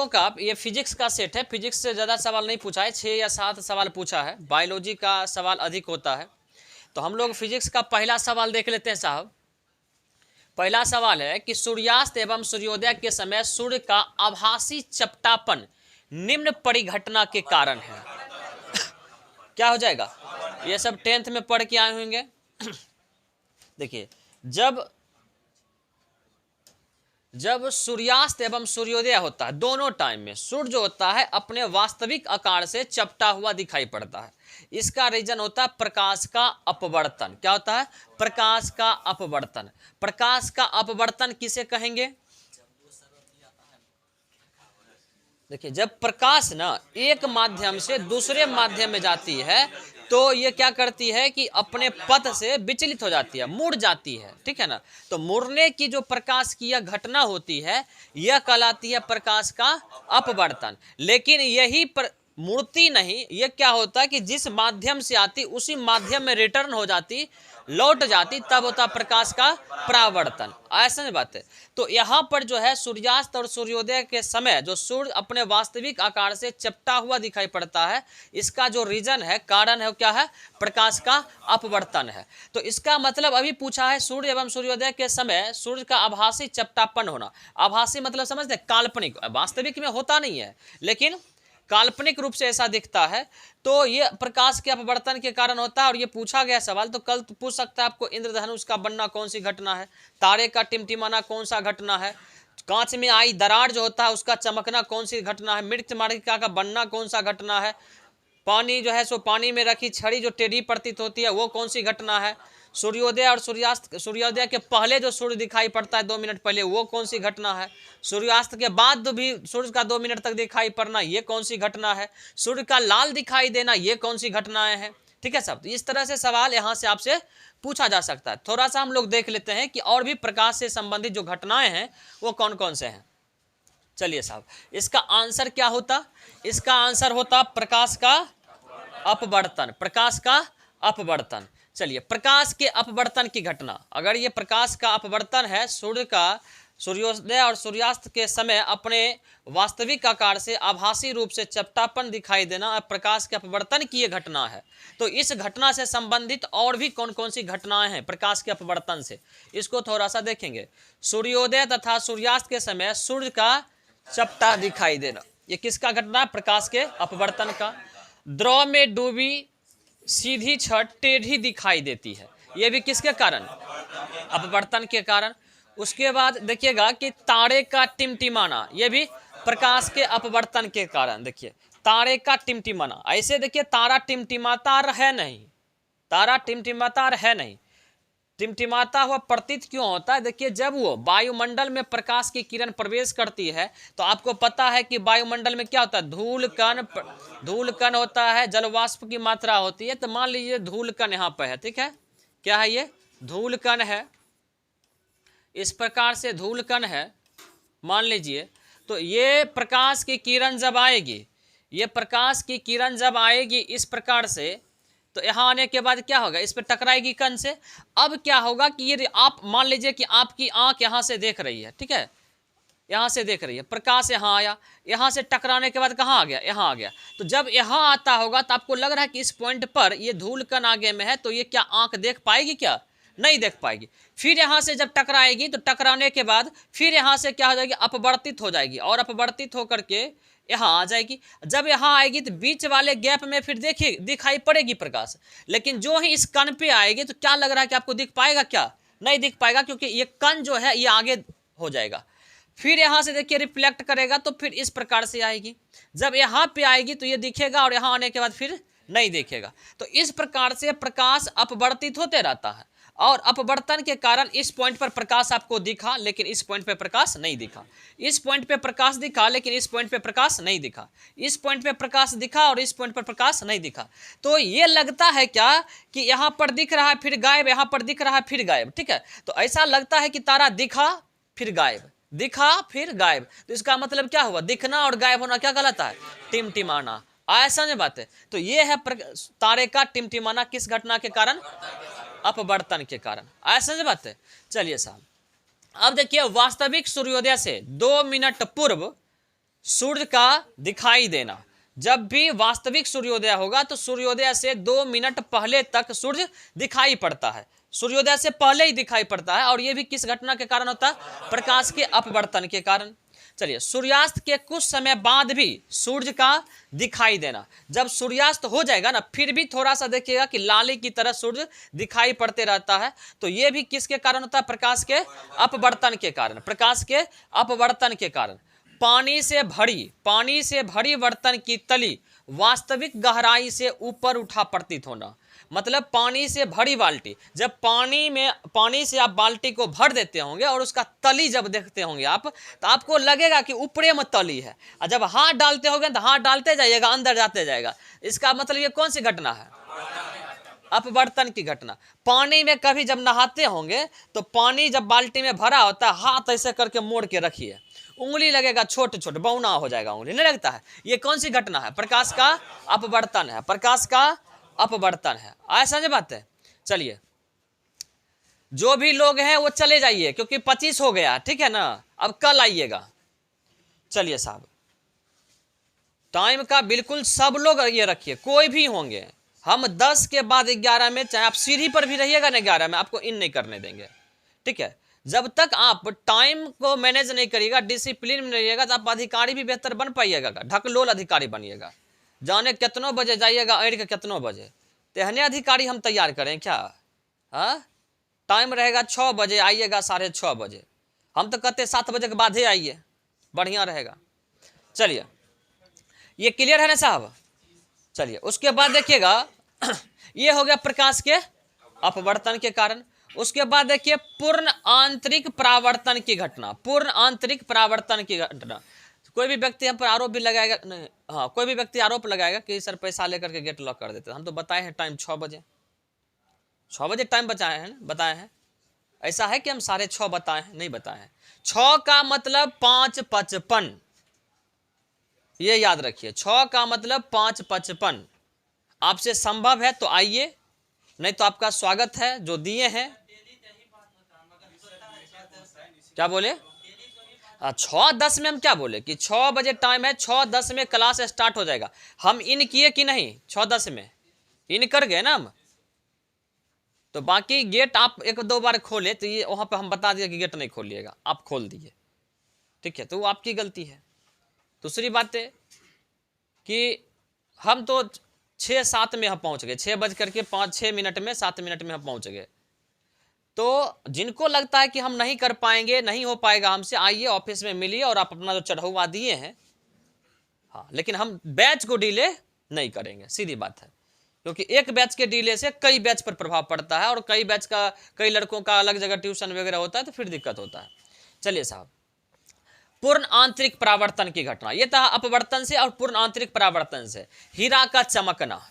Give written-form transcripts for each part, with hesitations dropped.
का ये फिजिक्स का सेट है, फिजिक्स से ज़्यादा सवाल नहीं पूछा है, 6 या 7 सवाल पूछा है, बायोलॉजी का सवाल अधिक होता है। तो हम लोग फिजिक्स का पहला सवाल देख लेते हैं साहब। पहला सवाल है कि सूर्यास्त एवं सूर्योदय के समय सूर्य का आभासी चपटापन निम्न परिघटना के कारण है। क्या हो जाएगा? ये सब 10th में पढ़ के आए होंगे। देखिए, जब सूर्यास्त एवं सूर्योदय होता है, दोनों टाइम में सूर्य जो होता है अपने वास्तविक आकार से चपटा हुआ दिखाई पड़ता है। इसका रीजन होता है प्रकाश का अपवर्तन। क्या होता है? प्रकाश का अपवर्तन। प्रकाश का अपवर्तन किसे कहेंगे? देखिए, जब प्रकाश ना एक माध्यम से दूसरे माध्यम में जाती है तो ये क्या करती है कि अपने पथ से विचलित हो जाती है, मुड़ जाती है, ठीक है ना। तो मुड़ने की जो प्रकाश की यह घटना होती है यह कहलाती है प्रकाश का अपवर्तन। लेकिन यही मुड़ती नहीं, ये क्या होता है कि जिस माध्यम से आती उसी माध्यम में रिटर्न हो जाती, लौट जाती, तब होता प्रकाश का परावर्तन। ऐसा बात है। तो यहाँ पर जो है सूर्यास्त और सूर्योदय के समय जो सूर्य अपने वास्तविक आकार से चपटा हुआ दिखाई पड़ता है, इसका जो रीजन है, कारण है, क्या है? प्रकाश का अपवर्तन है। तो इसका मतलब अभी पूछा है सूर्य एवं सूर्योदय के समय सूर्य का आभासी चपटापन होना। आभासी मतलब समझते हैं? काल्पनिक, वास्तविक में होता नहीं है लेकिन काल्पनिक रूप से ऐसा दिखता है। तो ये प्रकाश के अपवर्तन के कारण होता है। और ये पूछा गया सवाल, तो कल पूछ सकता है आपको इंद्रधनुष का बनना कौन सी घटना है, तारे का टिमटिमाना कौन सा घटना है, कांच में आई दरार जो होता है उसका चमकना कौन सी घटना है, मृत्युमालिका का बनना कौन सा घटना है, पानी जो है सो पानी में रखी छड़ी जो टेढ़ी प्रतीत होती है वो कौन सी घटना है, सूर्योदय और सूर्यास्त, सूर्योदय के पहले जो सूर्य दिखाई पड़ता है 2 मिनट पहले वो कौन सी घटना है, सूर्यास्त के बाद भी सूर्य का 2 मिनट तक दिखाई पड़ना ये कौन सी घटना है, सूर्य का लाल दिखाई देना ये कौन सी घटनाएं हैं। ठीक है साहब। तो इस तरह से सवाल यहाँ से आपसे पूछा जा सकता है। थोड़ा सा हम लोग देख लेते हैं कि और भी प्रकाश से संबंधित जो घटनाएं हैं वो कौन कौन से हैं। चलिए साहब, इसका आंसर क्या होता? इसका आंसर होता प्रकाश का अपवर्तन। प्रकाश का अपवर्तन। चलिए, प्रकाश के अपवर्तन की घटना, अगर ये प्रकाश का अपवर्तन है, सूर्य का सूर्योदय और सूर्यास्त के समय अपने वास्तविक आकार से आभासी रूप से चपटापन दिखाई देना प्रकाश के अपवर्तन की ये घटना है। तो इस घटना से संबंधित और भी कौन कौन सी घटनाएं हैं प्रकाश के अपवर्तन से, इसको थोड़ा सा देखेंगे। सूर्योदय तथा सूर्यास्त के समय सूर्य का चपटा दिखाई देना, ये किसका घटना? प्रकाश के अपवर्तन का। द्रव में डूबी सीधी छत टेढ़ी दिखाई देती है, ये भी किसके कारण? अपवर्तन के कारण। उसके बाद देखिएगा कि तारे का टिमटिमाना, ये भी प्रकाश के अपवर्तन के कारण। देखिए, तारे का टिमटिमाना, ऐसे देखिए तारा टिमटिमाता है नहीं, तारा टिमटिमाता है नहीं, टिमटिमाता हुआ प्रतीत क्यों होता है? देखिए, जब वो वायुमंडल में प्रकाश की किरण प्रवेश करती है तो आपको पता है कि वायुमंडल में क्या होता है? धूल कण होता है, जलवाष्प की मात्रा होती है। तो मान लीजिए धूल कण यहाँ पर है, ठीक है, क्या है ये? धूल कण है, इस प्रकार से धूल कण है मान लीजिए। तो ये प्रकाश की किरण जब आएगी, ये प्रकाश की किरण जब आएगी इस प्रकार से, तो यहाँ आने के बाद क्या होगा? इस पर टकराएगी कण से। अब क्या होगा कि ये आप मान लीजिए कि आपकी आंख यहाँ से देख रही है, ठीक है, यहाँ से देख रही है, प्रकाश यहाँ आया, यहाँ से टकराने के बाद कहाँ आ गया? यहाँ आ गया। तो जब यहाँ आता होगा तो आपको लग रहा है कि इस पॉइंट पर ये धूल कण आगे में है, तो ये क्या आंख देख पाएगी? क्या नहीं देख पाएगी। फिर यहाँ से जब टकराएगी तो टकराने के बाद फिर यहाँ से क्या हो जाएगी? अपवर्तित हो जाएगी और अपवर्तित होकर के यहाँ आ जाएगी। जब यहाँ आएगी तो बीच वाले गैप में फिर देखिए दिखाई पड़ेगी प्रकाश, लेकिन जो ही इस कण पे आएगी तो क्या लग रहा है कि आपको दिख पाएगा? क्या नहीं दिख पाएगा, क्योंकि ये कण जो है ये आगे हो जाएगा। फिर यहाँ से देखिए रिफ्लेक्ट करेगा तो फिर इस प्रकार से आएगी। जब यहाँ पे आएगी तो ये दिखेगा और यहाँ आने के बाद फिर नहीं दिखेगा। तो इस प्रकार से प्रकाश अपवर्तित होते रहता है और अपवर्तन के कारण इस पॉइंट पर प्रकाश आपको दिखा लेकिन इस पॉइंट पे प्रकाश नहीं दिखा, इस पॉइंट पे प्रकाश दिखा लेकिन इस पॉइंट पे प्रकाश नहीं दिखा, इस पॉइंट पे प्रकाश दिखा और इस पॉइंट पर प्रकाश नहीं दिखा। तो ये लगता है क्या कि यहाँ पर दिख रहा है फिर गायब, यहाँ पर दिख रहा है फिर गायब, ठीक है। तो ऐसा लगता है कि तारा दिखा फिर गायब, दिखा फिर गायब। तो इसका मतलब क्या हुआ? दिखना और गायब होना क्या कहलाता है? टिमटिमाना। ऐसा नहीं बात है। तो ये है तारे का टिमटिमाना किस घटना के कारण? अपवर्तन के कारण। ऐसा नहीं बात है। चलिए साहब, अब देखिए वास्तविक सूर्योदय से 2 मिनट पूर्व सूर्य का दिखाई देना। जब भी वास्तविक सूर्योदय होगा तो सूर्योदय से 2 मिनट पहले तक सूर्य दिखाई पड़ता है, सूर्योदय से पहले ही दिखाई पड़ता है। और यह भी किस घटना के कारण होता है? प्रकाश के अपवर्तन के कारण। चलिए, सूर्यास्त के कुछ समय बाद भी सूर्य का दिखाई देना। जब सूर्यास्त हो जाएगा ना, फिर भी थोड़ा सा देखिएगा कि लाली की तरह सूर्य दिखाई पड़ते रहता है। तो यह भी किसके कारण होता है? प्रकाश के अपवर्तन के कारण। प्रकाश के अपवर्तन के कारण। पानी से भरी बर्तन की तली वास्तविक गहराई से ऊपर उठा प्रतीत होना। मतलब पानी से भरी बाल्टी, जब पानी से आप बाल्टी को भर देते होंगे और उसका तली जब देखते होंगे आप, तो आपको लगेगा कि ऊपरे में तली है। और जब हाथ डालते होंगे तो हाथ डालते जाइएगा, अंदर जाते जाएगा। इसका मतलब ये कौन सी घटना है? अपवर्तन की घटना। पानी में कभी जब नहाते होंगे तो पानी जब बाल्टी में भरा होता है, हाथ ऐसे करके मोड़ के रखिए, उंगली लगेगा छोटे छोटे, बौना हो जाएगा उंगली, नहीं लगता है? ये कौन सी घटना है? प्रकाश का अपवर्तन है। प्रकाश का अपवर्तन है। आया समझ बात है? चलिए, जो भी लोग हैं वो चले जाइए, क्योंकि 25 हो गया, ठीक है ना? अब कल आइएगा। चलिए साहब, टाइम का बिल्कुल सब लोग ये रखिए, कोई भी होंगे। हम 10 के बाद 11 में, चाहे आप सीढ़ी पर भी रहिएगा ना 11 में, आपको इन नहीं करने देंगे, ठीक है? जब तक आप टाइम को मैनेज नहीं करिएगा, डिसिप्लिन में रहिएगा, तो आप अधिकारी भी बेहतर बन पाइएगा। ढकलोल अधिकारी बनिएगा, जाने कितनों बजे जाइएगा, अड़ के कितनों बजे। तेहने अधिकारी हम तैयार करें क्या? हाँ, टाइम रहेगा 6 बजे, आइएगा 6:30 बजे। हम तो कहते 7 बजे के बाद ही आइए, बढ़िया रहेगा। चलिए, ये क्लियर है ना साहब? चलिए, उसके बाद देखिएगा ये हो गया प्रकाश के अपवर्तन के कारण। उसके बाद देखिए पूर्ण आंतरिक परावर्तन की घटना। पूर्ण आंतरिक परावर्तन की घटना। कोई भी व्यक्ति हम पर आरोप भी लगाएगा, नहीं, हाँ, कोई भी व्यक्ति आरोप लगाएगा कि सर पैसा लेकर के गेट लॉक कर देते। हम तो बताए हैं टाइम 6 बजे, 6 बजे टाइम बताए हैं। ऐसा है कि हम 6:30 बताए हैं? नहीं बताए हैं। 6 का मतलब 5:55, ये याद रखिए। 6 का मतलब 5:55। आपसे संभव है तो आइए, नहीं तो आपका स्वागत है जो दिए हैं। क्या बोले? 6:10 में हम क्या बोले कि 6 बजे टाइम है, 6:10 में क्लास स्टार्ट हो जाएगा। हम इन किए कि नहीं? 6:10 में इन कर गए ना हम। तो बाकी गेट आप 1-2 बार खोले तो ये वहां पे हम बता दिया कि गेट नहीं खोलिएगा, आप खोल दिए, ठीक है? तो वो आपकी गलती है। दूसरी बात है कि हम तो 6-7 में हम पहुंच गए, 6:05 में 7 मिनट में हम पहुंच गए। तो जिनको लगता है कि हम नहीं कर पाएंगे, नहीं हो पाएगा हमसे, आइए ऑफिस में मिलिए और आप अपना जो चढ़ौवा दिए हैं, हाँ, लेकिन हम बैच को डिले नहीं करेंगे, सीधी बात है। क्योंकि एक बैच के डिले से कई बैच पर प्रभाव पड़ता है, और कई लड़कों का अलग जगह ट्यूशन वगैरह होता है, तो फिर दिक्कत होता है। चलिए साहब, पूर्ण आंतरिक परावर्तन की घटना। यह था अपवर्तन से और पूर्ण आंतरिक परावर्तन से। हीरा का चमकना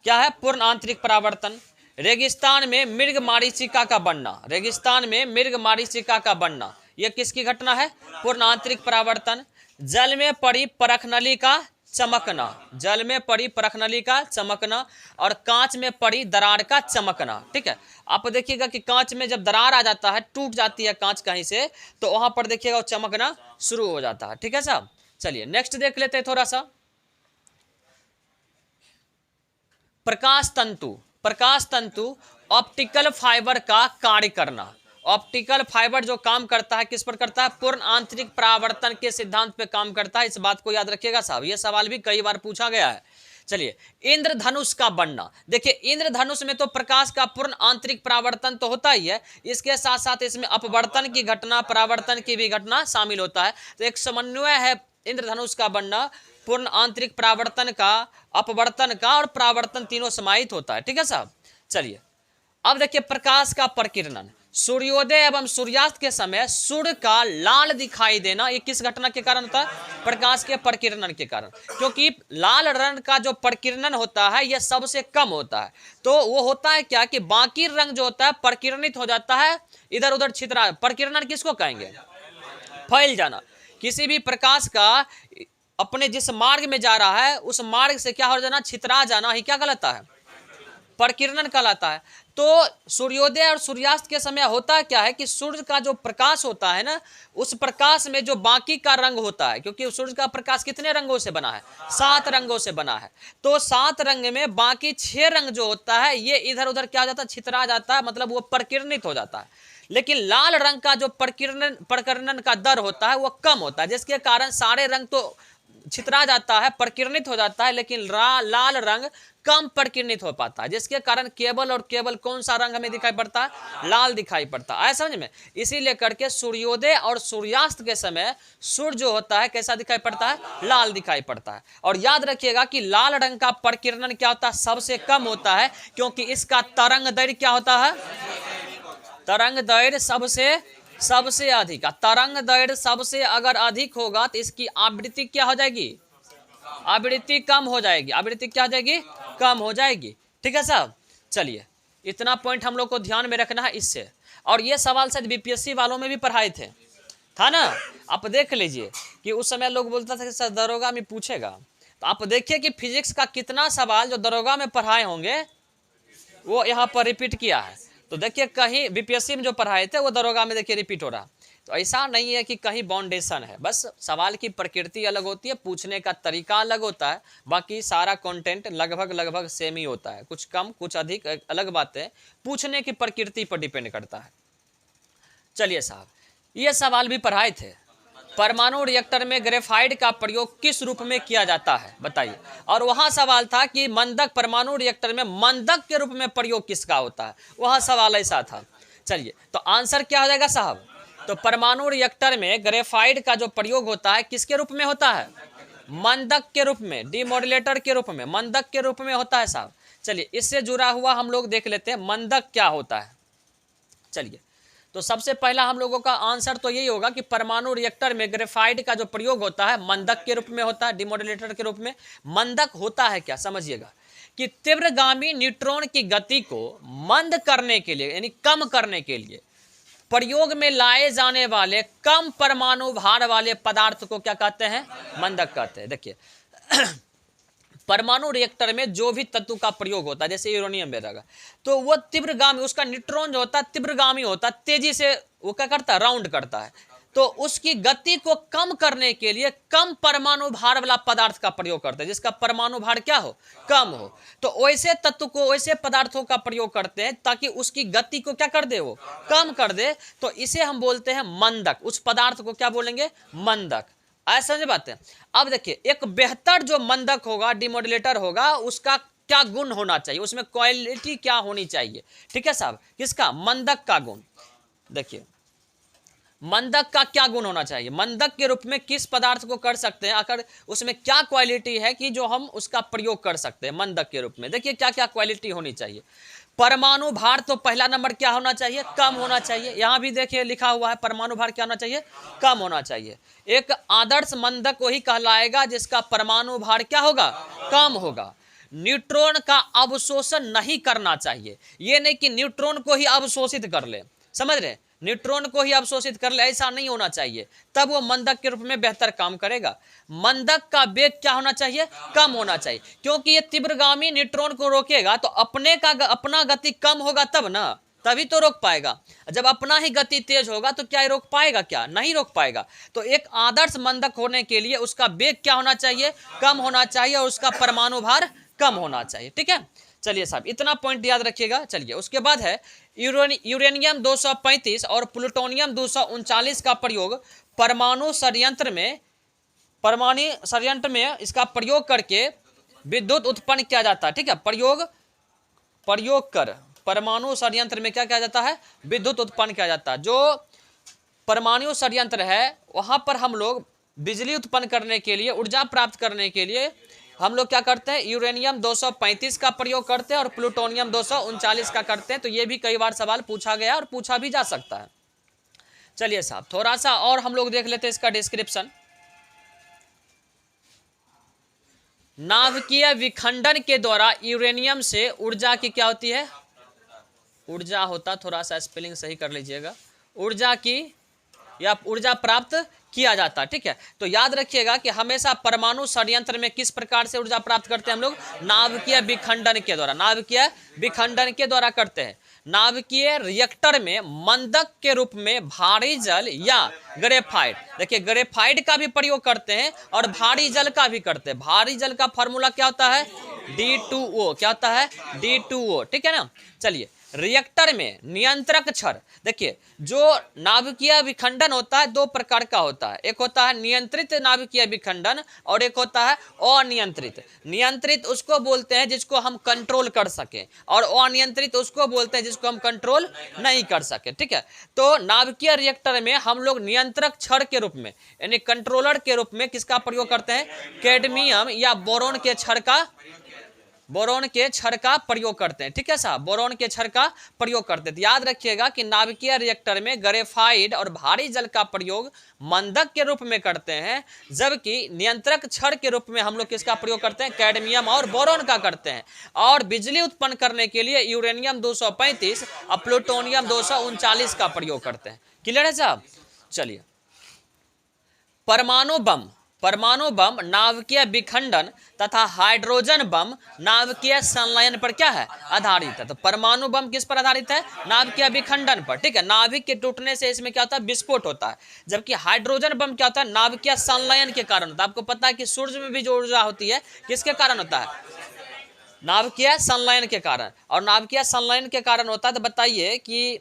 क्या है? पूर्ण आंतरिक परावर्तन। रेगिस्तान में मृग मारीचिका का बनना। रेगिस्तान में मृग मारीचिका का बनना, यह किसकी घटना है? पूर्ण आंतरिक परावर्तन। जल में पड़ी परखनली का चमकना। जल में पड़ी परखनली का चमकना और कांच में पड़ी दरार का चमकना, ठीक है? आप देखिएगा कि कांच में जब दरार आ जाता है, टूट जाती है कांच कहीं से, तो वहां पर देखिएगा वो चमकना शुरू हो जाता है, ठीक है साहब? चलिए नेक्स्ट देख लेते हैं थोड़ा सा। प्रकाश तंतु। प्रकाश तंतु ऑप्टिकल फाइबर का कार्य करना। ऑप्टिकल फाइबर जो काम करता है किस पर करता है? पूर्ण आंतरिक परावर्तन के सिद्धांत पे काम करता है। इस बात को याद रखिएगा साहब, ये सवाल भी कई बार पूछा गया है। चलिए, इंद्रधनुष का बनना। देखिए, इंद्रधनुष में तो प्रकाश का पूर्ण आंतरिक परावर्तन तो होता ही है, इसके साथ साथ इसमें अपवर्तन की घटना, परावर्तन की भी घटना शामिल होता है। तो एक समन्वय है इंद्रधनुष का बनना। पूर्ण आंतरिक परावर्तन का, अपवर्तन का और परावर्तन तीनों समाहित होता है, ठीक है साहब? चलिए, अब देखिए प्रकाश का प्रकीर्णन। सूर्योदय एवं सूर्यास्त के समय सूर्य का लाल दिखाई देना, ये किस घटना के कारण होता है? प्रकाश के प्रकीर्णन के कारण। क्योंकि लाल रंग का जो प्रकीर्णन होता है यह सबसे कम होता है। तो वो होता है क्या कि बाकी रंग जो होता है प्रकीर्णित हो जाता है, इधर उधर छितरा। प्रकीर्णन किसको कहेंगे? फैल जाना। किसी भी प्रकाश का अपने जिस मार्ग में जा रहा है उस मार्ग से क्या हो जाना? छितरा जाना ही क्या कहलाता है? प्रकीर्णन कहलाता है। तो सूर्योदय और सूर्यास्त के समय होता क्या है कि सूर्य का जो प्रकाश होता है ना, उस प्रकाश में जो बाकी का रंग होता है, क्योंकि सूर्य का प्रकाश कितने रंगों से बना है, 7 रंगों से बना है, तो 7 रंग में बाकी 6 रंग जो होता है ये इधर उधर क्या हो जाता है, छितरा जाता है, मतलब वो प्रकीर्णित हो जाता है। लेकिन लाल रंग का जो प्रकीर्णन का दर होता है वो कम होता है, जिसके कारण सारे रंग तो छितरा जाता है, प्रकीर्णित हो जाता है, लेकिन लाल रंग कम प्रकीर्णित हो पाता है, जिसके कारण केवल और केवल कौन सा रंग हमें दिखाई पड़ता है, लाल दिखाई पड़ता है। समझ में? इसीलिए करके सूर्योदय और सूर्यास्त के समय सूर्य जो होता है कैसा दिखाई पड़ता है, लाल दिखाई पड़ता है। और याद रखिएगा कि लाल रंग का प्रकीर्णन क्या होता है, सबसे कम होता है, क्योंकि इसका तरंग दैर्घ्य क्या होता है, तरंग दैर्घ्य सबसे अधिक। तरंग दैर्घ्य सबसे अगर अधिक होगा तो इसकी आवृत्ति क्या हो जाएगी, आवृत्ति कम हो जाएगी, आवृत्ति क्या हो जाएगी, कम हो जाएगी। ठीक है साहब, चलिए इतना पॉइंट हम लोग को ध्यान में रखना है इससे। और ये सवाल शायद बीपीएससी वालों में भी पढ़ाए थे, था ना? आप देख लीजिए कि उस समय लोग बोलता था कि सर दरोगा में पूछेगा, तो आप देखिए कि फिजिक्स का कितना सवाल जो दरोगा में पढ़ाए होंगे वो यहाँ पर रिपीट किया है। तो देखिए कहीं बीपीएससी में जो पढ़ाए थे वो दरोगा में देखिए रिपीट हो रहा। तो ऐसा नहीं है कि कहीं बाउंडेशन है, बस सवाल की प्रकृति अलग होती है, पूछने का तरीका अलग होता है, बाकी सारा कंटेंट लगभग सेम ही होता है, कुछ कम कुछ अधिक अलग बातें पूछने की प्रकृति पर डिपेंड करता है। चलिए साहब, ये सवाल भी पढ़ाए थे, परमाणु रिएक्टर में ग्रेफाइट का प्रयोग किस रूप में किया जाता है बताइए। और वहां सवाल था कि मंदक, परमाणु रिएक्टर में मंदक के रूप में प्रयोग किसका होता है, वहां सवाल ऐसा था। चलिए तो आंसर क्या हो जाएगा साहब, तो परमाणु रिएक्टर में ग्रेफाइट का जो प्रयोग होता है किसके रूप में होता है, मंदक के रूप में, डिमोडुलेटर के रूप में, मंदक के रूप में होता है साहब। चलिए इससे जुड़ा हुआ हम लोग देख लेते हैं मंदक क्या होता है। चलिए तो सबसे पहला हम लोगों का आंसर तो यही होगा कि परमाणु रिएक्टर में ग्रेफाइट का जो प्रयोग होता है मंदक के रूप में होता है, डिमोडुलेटर के रूप में। मंदक होता है क्या, समझिएगा कि तीव्रगामी न्यूट्रॉन की गति को मंद करने के लिए यानी कम करने के लिए प्रयोग में लाए जाने वाले कम परमाणु भार वाले पदार्थ को क्या कहते हैं, मंदक कहते हैं। देखिए परमाणु रिएक्टर में जो भी तत्व का प्रयोग होता है, जैसे यूरेनियम वगैरह, तो वो तीव्रगामी, उसका न्यूट्रॉन जो होता है तीव्रगामी होता है, तेजी से वो क्या करता है, राउंड करता है। तो उसकी गति को कम करने के लिए कम परमाणु भार वाला पदार्थ का प्रयोग करते हैं, जिसका परमाणु भार क्या हो, कम हो। तो वैसे तत्व को, वैसे पदार्थों का प्रयोग करते हैं ताकि उसकी गति को क्या कर दे, वो कम कर दे। तो इसे हम बोलते हैं मंदक, उस पदार्थ को क्या बोलेंगे, मंदक। ऐसा समझ बात है। अब देखिए एक बेहतर जो मंदक होगा, डिमोडुलेटर होगा, उसका क्या गुण होना चाहिए, उसमें क्वालिटी क्या होनी चाहिए। ठीक है साहब, किसका, मंदक का गुण। देखिए मंदक का क्या गुण होना चाहिए, मंदक के रूप में किस पदार्थ को कर सकते हैं, आखिर उसमें क्या क्वालिटी है कि जो हम उसका प्रयोग कर सकते हैं मंदक के रूप में। देखिए क्या क्या क्वालिटी होनी चाहिए। परमाणु भार तो पहला नंबर क्या होना चाहिए, कम होना चाहिए। यहां भी देखिए लिखा हुआ है परमाणु भार क्या होना चाहिए, कम होना चाहिए। एक आदर्श मंदक वही कहलाएगा जिसका परमाणु भार क्या होगा, कम होगा। न्यूट्रॉन का अवशोषण नहीं करना चाहिए, ये नहीं कि न्यूट्रॉन को ही अवशोषित कर ले, समझ रहे, न्यूट्रॉन को ही अवशोषित कर ले, ऐसा नहीं होना चाहिए, तब वो मंदक के रूप में बेहतर काम करेगा। मंदक का वेग क्या होना चाहिए, कम होना चाहिए, क्योंकि ये तीव्रगामी न्यूट्रॉन को रोकेगा तो अपना गति कम होगा तब ना, तभी तो रोक पाएगा। जब अपना ही गति तेज होगा तो क्या रोक पाएगा, क्या नहीं रोक पाएगा। तो एक आदर्श मंदक होने के लिए उसका वेग क्या होना चाहिए, कम होना चाहिए, और उसका परमाणु भार कम होना चाहिए। ठीक है, चलिए साहब इतना पॉइंट याद रखिएगा। चलिए उसके बाद है यूरेनियम 235 और प्लूटोनियम 239 का प्रयोग परमाणु षड्यंत्र में इसका प्रयोग करके विद्युत उत्पन्न किया जाता है। ठीक है, प्रयोग कर परमाणु षड्यंत्र में क्या किया जाता है, विद्युत उत्पन्न किया जाता है। जो परमाणु षड्यंत्र है वहां पर हम लोग बिजली उत्पन्न करने के लिए, ऊर्जा प्राप्त करने के लिए हम लोग क्या करते हैं, यूरेनियम 235 का प्रयोग करते हैं और प्लूटोनियम 239 का करते हैं। तो ये भी कई बार सवाल पूछा गया और पूछा भी जा सकता है। चलिए साहब थोड़ा सा और हम लोग देख लेते हैं इसका डिस्क्रिप्शन। नाभिकीय विखंडन के द्वारा यूरेनियम से ऊर्जा की क्या होती है, ऊर्जा होता, थोड़ा सा स्पेलिंग सही कर लीजिएगा, ऊर्जा की या ऊर्जा प्राप्त किया जाता है। ठीक है, तो याद रखिएगा कि हमेशा परमाणु षड्यंत्र में किस प्रकार से ऊर्जा प्राप्त करते हैं हम लोग? नाभिकीय विखंडन के द्वारा, नाभिकीय विखंडन के द्वारा करते हैं। नाभिकीय रिएक्टर में मंदक के रूप में भारी जल या ग्रेफाइट, देखिए ग्रेफाइट का भी प्रयोग करते हैं और भारी जल का भी करते हैं। भारी जल का फॉर्मूला क्या होता है? D2O। क्या होता है? D2O। ठीक है ना। चलिए, रिएक्टर में नियंत्रक छड़, देखिए जो नाभिकीय विखंडन होता है दो प्रकार का होता है, एक होता है नियंत्रित नाभिकीय विखंडन और एक होता है अनियंत्रित। नियंत्रित उसको बोलते हैं जिसको हम कंट्रोल कर सकें और अनियंत्रित उसको बोलते हैं जिसको हम कंट्रोल नहीं कर सके। ठीक है, तो नाभिकीय रिएक्टर में हम लोग नियंत्रक छड़ के रूप में यानी कंट्रोलर के रूप में किसका प्रयोग करते हैं? कैडमियम या बोरोन के छड़ का प्रयोग करते हैं। ठीक है साहब, बोरोन के छड़ का प्रयोग करते हैं। तो याद रखिएगा कि नाभिकीय रिएक्टर में ग्रेफाइट और भारी जल का प्रयोग मंदक के रूप में करते हैं, जबकि नियंत्रक छड़ के रूप में हम लोग किसका प्रयोग करते हैं? कैडमियम और बोरोन का करते हैं। और बिजली उत्पन्न करने के लिए यूरेनियम 235 और प्लूटोनियम 239 का प्रयोग करते हैं। क्लियर है साहब? चलिए, परमाणु बम नाभिकीय विखंडन तथा हाइड्रोजन बम नाभिकीय संलयन पर क्या है? आधारित है। तो परमाणु बम किस पर आधारित है? नाभिकीय विखंडन पर। ठीक है, नाभिक के टूटने से इसमें क्या होता है? विस्फोट होता है। जबकि हाइड्रोजन बम क्या होता है? नाभिकीय संलयन के कारण होता है। आपको पता है कि सूर्य में भी जो ऊर्जा होती है किसके कारण होता है? नाभिकीय संलयन के कारण। और नाभिकीय संलयन के कारण होता है, तो बताइए कि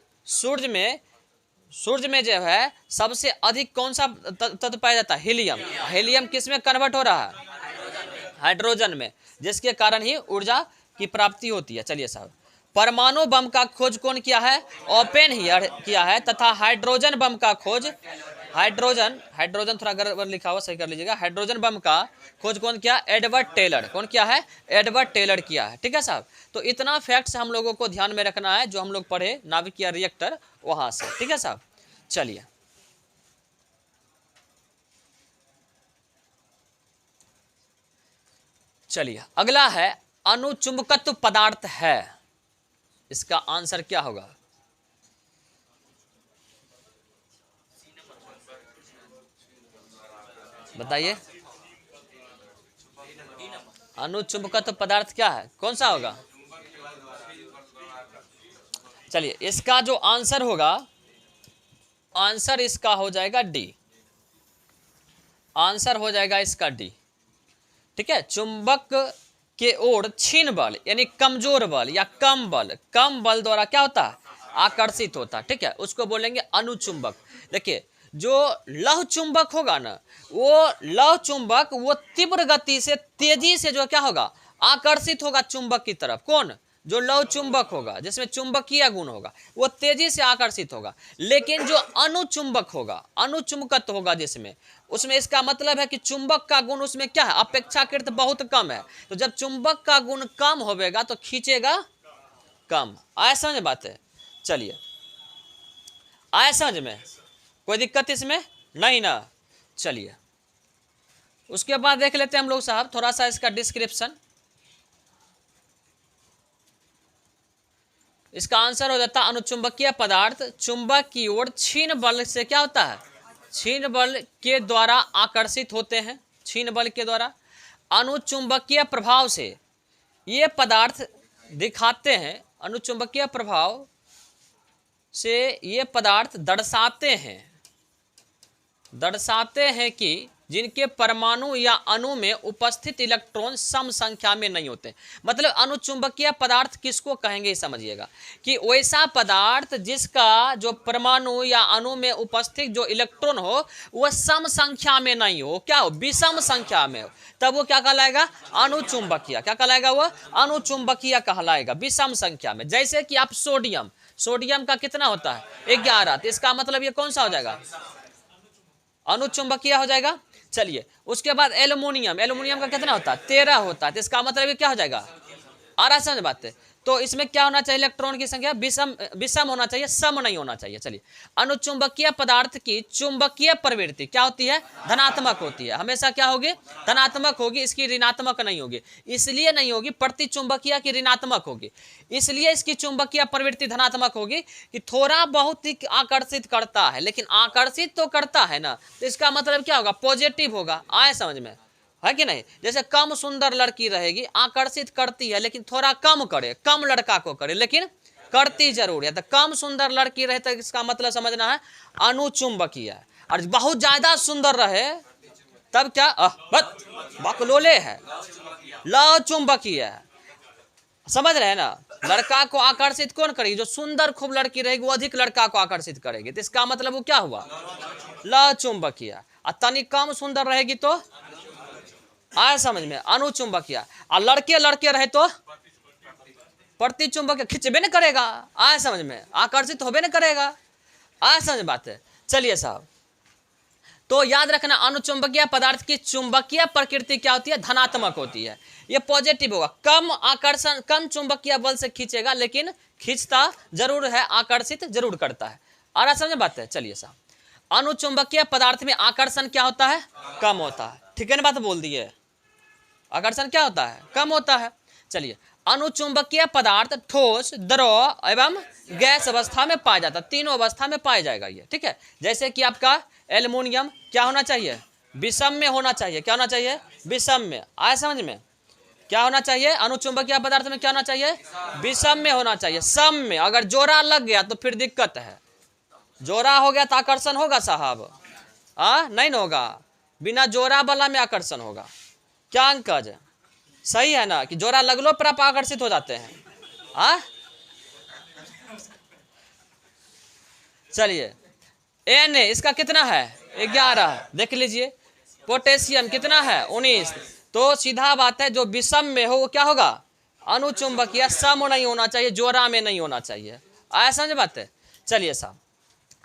सूर्य में जो है सबसे अधिक कौन सा तत्व पाया जाता है? हीलियम। हीलियम किस में कन्वर्ट हो रहा है? हाइड्रोजन में, जिसके कारण ही ऊर्जा की प्राप्ति होती है। चलिए साहब, परमाणु बम का खोज कौन किया है? ओपेनहाइमर किया है। तथा हाइड्रोजन बम का खोज, हाइड्रोजन थोड़ा गड़बड़ लिखा हुआ, सही कर लीजिएगा। हाइड्रोजन बम का खोज कौन किया? Edward Teller. कौन किया है? एडवर्ड टेलर किया है। ठीक है साहब, तो इतना फैक्ट्स हम लोगों को ध्यान में रखना है जो हम लोग पढ़े नाभिकीय रिएक्टर वहां से। ठीक है साहब, चलिए अगला है अनुचुंबकत्व पदार्थ है। इसका आंसर क्या होगा? बताइए, अनुचुंबकत्व पदार्थ क्या है? कौन सा होगा? चलिए, इसका जो आंसर होगा, आंसर इसका हो जाएगा डी। आंसर हो जाएगा इसका डी। ठीक है, चुंबक के ओर क्षीण बल यानी कमजोर बल या कम बल द्वारा क्या होता है? आकर्षित होता है। ठीक है, उसको बोलेंगे अनुचुंबक। देखिए, जो लौह चुंबक होगा ना, वो लौह चुंबक वो तीव्र गति से तेजी से जो क्या होगा? आकर्षित होगा चुंबक की तरफ। कौन? जो लौह चुंबक होगा, जिसमें चुंबकीय गुण होगा, वो तेजी से आकर्षित होगा। लेकिन जो अनुचुंबक होगा, अनुचुंबकत्व होगा जिसमें, उसमें इसका मतलब है कि चुंबक का गुण उसमें क्या है? अपेक्षाकृत बहुत कम है। तो जब चुंबक का गुण कम होगा तो खींचेगा कम। आया समझ बात है? चलिए, आया समझ में? कोई दिक्कत इसमें नहीं ना? चलिए, उसके बाद देख लेते हैं हम लोग साहब थोड़ा सा इसका डिस्क्रिप्शन। इसका आंसर हो जाता है अनुचुंबकीय पदार्थ चुंबक की ओर क्षीण बल से क्या होता है? क्षीण बल के द्वारा आकर्षित होते हैं। क्षीण बल के द्वारा अनुचुंबकीय प्रभाव से ये पदार्थ दिखाते हैं। अनुचुंबकीय प्रभाव से ये पदार्थ दर्शाते हैं कि जिनके परमाणु या अणु में उपस्थित इलेक्ट्रॉन सम संख्या में नहीं होते। मतलब अनुचुंबकीय पदार्थ किसको कहेंगे समझिएगा, कि वैसा पदार्थ जिसका जो परमाणु या अणु में उपस्थित जो इलेक्ट्रॉन हो वह सम संख्या में नहीं हो, क्या हो? विषम संख्या में हो, तब वो क्या कहलाएगा? अनुचुंबकीय। क्या कहलाएगा? वह अनुचुंबकीय कहलाएगा, विषम संख्या में। जैसे कि आप सोडियम का कितना होता है? 11। तो इसका मतलब ये कौन सा हो जाएगा? अनुचुंबकीय हो जाएगा। चलिए, उसके बाद एल्युमिनियम का कितना होता है? 13 होता है। तो इसका मतलब ये क्या हो जाएगा? आ रहा समझ बात है? तो इसमें क्या होना चाहिए, इलेक्ट्रॉन की संख्या विषम होना चाहिए, सम नहीं होना चाहिए। चलिए, अनुचुंबकीय पदार्थ की चुंबकीय प्रवृत्ति क्या होती है, धनात्मक होती है, हमेशा क्या होगी, धनात्मक होगी, इसकी ऋणात्मक नहीं होगी। इसलिए नहीं होगी, प्रतिचुंबकीय की ऋणात्मक होगी, इसलिए इसकी चुंबकीय प्रवृत्ति धनात्मक होगी कि थोड़ा बहुत ही आकर्षित करता है, लेकिन आकर्षित तो करता है ना, तो इसका मतलब क्या होगा, पॉजिटिव होगा। आए समझ में, है कि नहीं। जैसे कम सुंदर लड़की रहेगी, आकर्षित करती है लेकिन थोड़ा कम करे, कम लड़का को करे लेकिन करती जरूर है। तो कम सुंदर लड़की रहे तो इसका मतलब समझना है अनुचुंबकीय है, और बहुत ज्यादा सुंदर रहे तब क्या, बकलोले है, लचुंबकीय है। समझ रहे हैं ना, लड़का को आकर्षित कौन करेगी, जो सुंदर खूब लड़की रहेगी वो अधिक लड़का को आकर्षित करेगी, तो इसका मतलब वो क्या हुआ, लचुंबकीय। और तनी कम सुंदर रहेगी तो आया समझ में, अनुचुंबकीय। और लड़के लड़के रहे तो प्रतिचुंबकीय, खिंचबे न करेगा। आया समझ में, आकर्षित होबे न करेगा। आया समझ बात है। चलिए साहब, तो याद रखना, अनुचुंबकीय पदार्थ की चुंबकीय प्रकृति क्या होती है, धनात्मक होती है, ये पॉजिटिव होगा। कम आकर्षण, कम चुंबकीय बल से खींचेगा लेकिन खींचता जरूर है, आकर्षित जरूर करता है। आ रहा समझ बात है। चलिए साहब, अनुचुंबकीय पदार्थ में आकर्षण क्या होता है, कम होता है। ठीक है ना, बात बोल दी है, आकर्षण क्या होता है, कम होता है। चलिए, अनुचुंबकीय पदार्थ ठोस, द्रव एवं गैस अवस्था में पाया जाता है, तीनों अवस्था में पाया जाएगा ये। ठीक है, जैसे कि आपका एल्युमिनियम क्या होना चाहिए, विषम में होना चाहिए। क्या होना चाहिए, विषम में। आया समझ में, क्या होना चाहिए, अनुचुंबकीय पदार्थ में क्या होना चाहिए, विषम में होना चाहिए। सम में अगर जोड़ा लग गया तो फिर दिक्कत है, जोड़ा हो गया तो आकर्षण होगा साहब, नहीं होगा, बिना जोड़ा वाला में आकर्षण होगा। क्या अंकज सही है ना, कि जोड़ा लगलो पर आप आकर्षित हो जाते हैं। चलिए, Na इसका कितना है, 11, देख लीजिए। पोटेशियम कितना है, 19। तो सीधा बात है, जो विषम में हो वो क्या होगा, अनुचुंबकीय, सम नहीं होना चाहिए, जोड़ा में नहीं होना चाहिए। आया समझ बात है। चलिए साहब,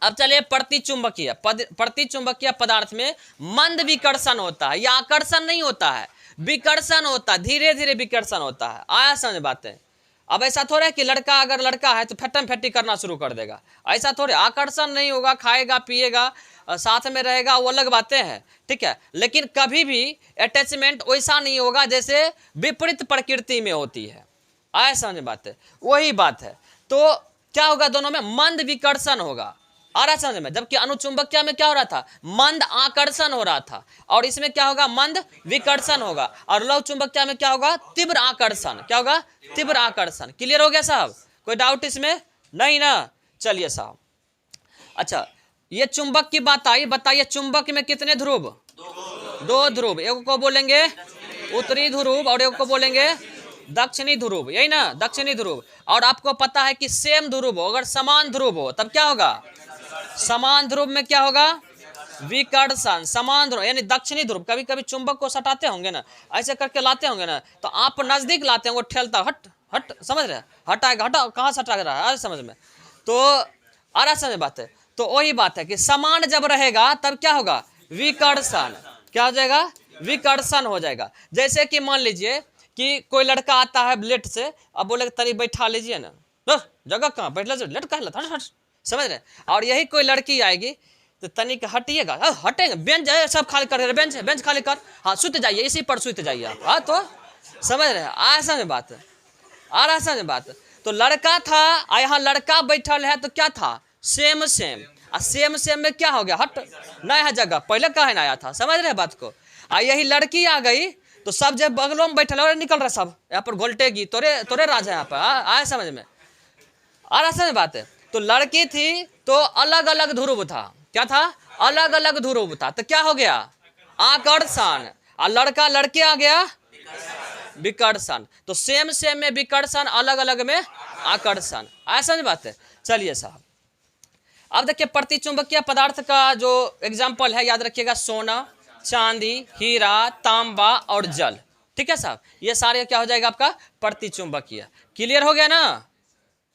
अब चलिए प्रतिचुंबकीय। प्रतिचुंबकीय पदार्थ में मंद विकर्षण होता है, या आकर्षण नहीं होता है, विकर्षण होता है, धीरे धीरे विकर्षण होता है। आया समझ बात है। अब ऐसा थोड़ा है कि लड़का अगर लड़का है तो फटम फटी करना शुरू कर देगा, ऐसा थोड़े, आकर्षण नहीं होगा, खाएगा पिएगा साथ में रहेगा, वो अलग बातें हैं। ठीक है, लेकिन कभी भी अटैचमेंट वैसा नहीं होगा जैसे विपरीत प्रकृति में होती है। आया समझ बात है, वही बात है। तो क्या होगा, दोनों में मंद विकर्षण होगा। आ रहा समझ में, जबकि अनुचुंबकीय में क्या हो रहा था, मंद आकर्षण हो रहा था, और इसमें क्या होगा, मंद विकर्षण होगा। और लव चुंबकीय में क्या होगा, तीव्र आकर्षण। क्या होगा, तीव्र आकर्षण। क्लियर हो गया साहब, कोई डाउट इसमें नहीं ना। चलिए साहब, अच्छा ये चुंबक की बात आई, बताइए चुंबक में कितने ध्रुव, 2 ध्रुव। एक को बोलेंगे उत्तरी ध्रुव और एक को बोलेंगे दक्षिणी ध्रुव, यही ना, दक्षिणी ध्रुव। और आपको पता है कि सेम ध्रुव हो, अगर समान ध्रुव हो तब क्या होगा, समान ध्रुव में क्या होगा, विकर्षण। समान ध्रुव यानी दक्षिणी ध्रुव। कभी कभी चुंबक को सटाते होंगे ना, ऐसे करके लाते होंगे ना, तो आप नजदीक लाते हैं, वो ठेलता, हट हट, समझ रहे, हटाएगा, हटा, कहाँ से हटा रहा है, समझ में। तो आ रहा समझ बात है। तो वही बात है कि समान जब रहेगा तब क्या होगा, विकर्षण। क्या हो जाएगा, विकर्षण हो जाएगा। जैसे कि मान लीजिए कि कोई लड़का आता है लेट से, अब बोले तनी बैठा लीजिए ना, जगह कहाँ, बैठ लीजिए, लेट कह लेता, हट, समझ रहे। और यही कोई लड़की आएगी तो तनिक हटिएगा, हटेंगे, बेंच सब खाली कर, बेंच खाली कर, हाँ सुत जाइए, इसी पर सुत जाइए आप। हाँ तो समझ रहे, ऐसा में बात है, आ रहा समझ बात। तो लड़का था और यहाँ लड़का बैठल है, तो क्या था, सेम सेम। और सेम में क्या हो गया, हट नया जगह, पहले कहे ना आया था, समझ रहे बात को। और यही लड़की आ गई तो सब जब बगलों में बैठल और निकल रहे सब, यहाँ पर घोलटेगी, तोरे राज है यहाँ पर। आया समझ में, आ रहा समझ बात है। तो लड़की थी तो अलग अलग ध्रुव था, क्या था, अलग अलग ध्रुव था, तो क्या हो गया, आकर्षण। और लड़का लड़के आ गया, विकर्षण। तो सेम में विकर्षण, अलग अलग में आकर्षण। ऐसा नहीं बात है। चलिए साहब, अब देखिए प्रतिचुंबकीय पदार्थ का जो एग्जाम्पल है, याद रखिएगा, सोना, चांदी, हीरा, तांबा और जल। ठीक है साहब, ये सारे क्या हो जाएगा आपका, प्रतिचुंबकीय। क्लियर हो गया ना।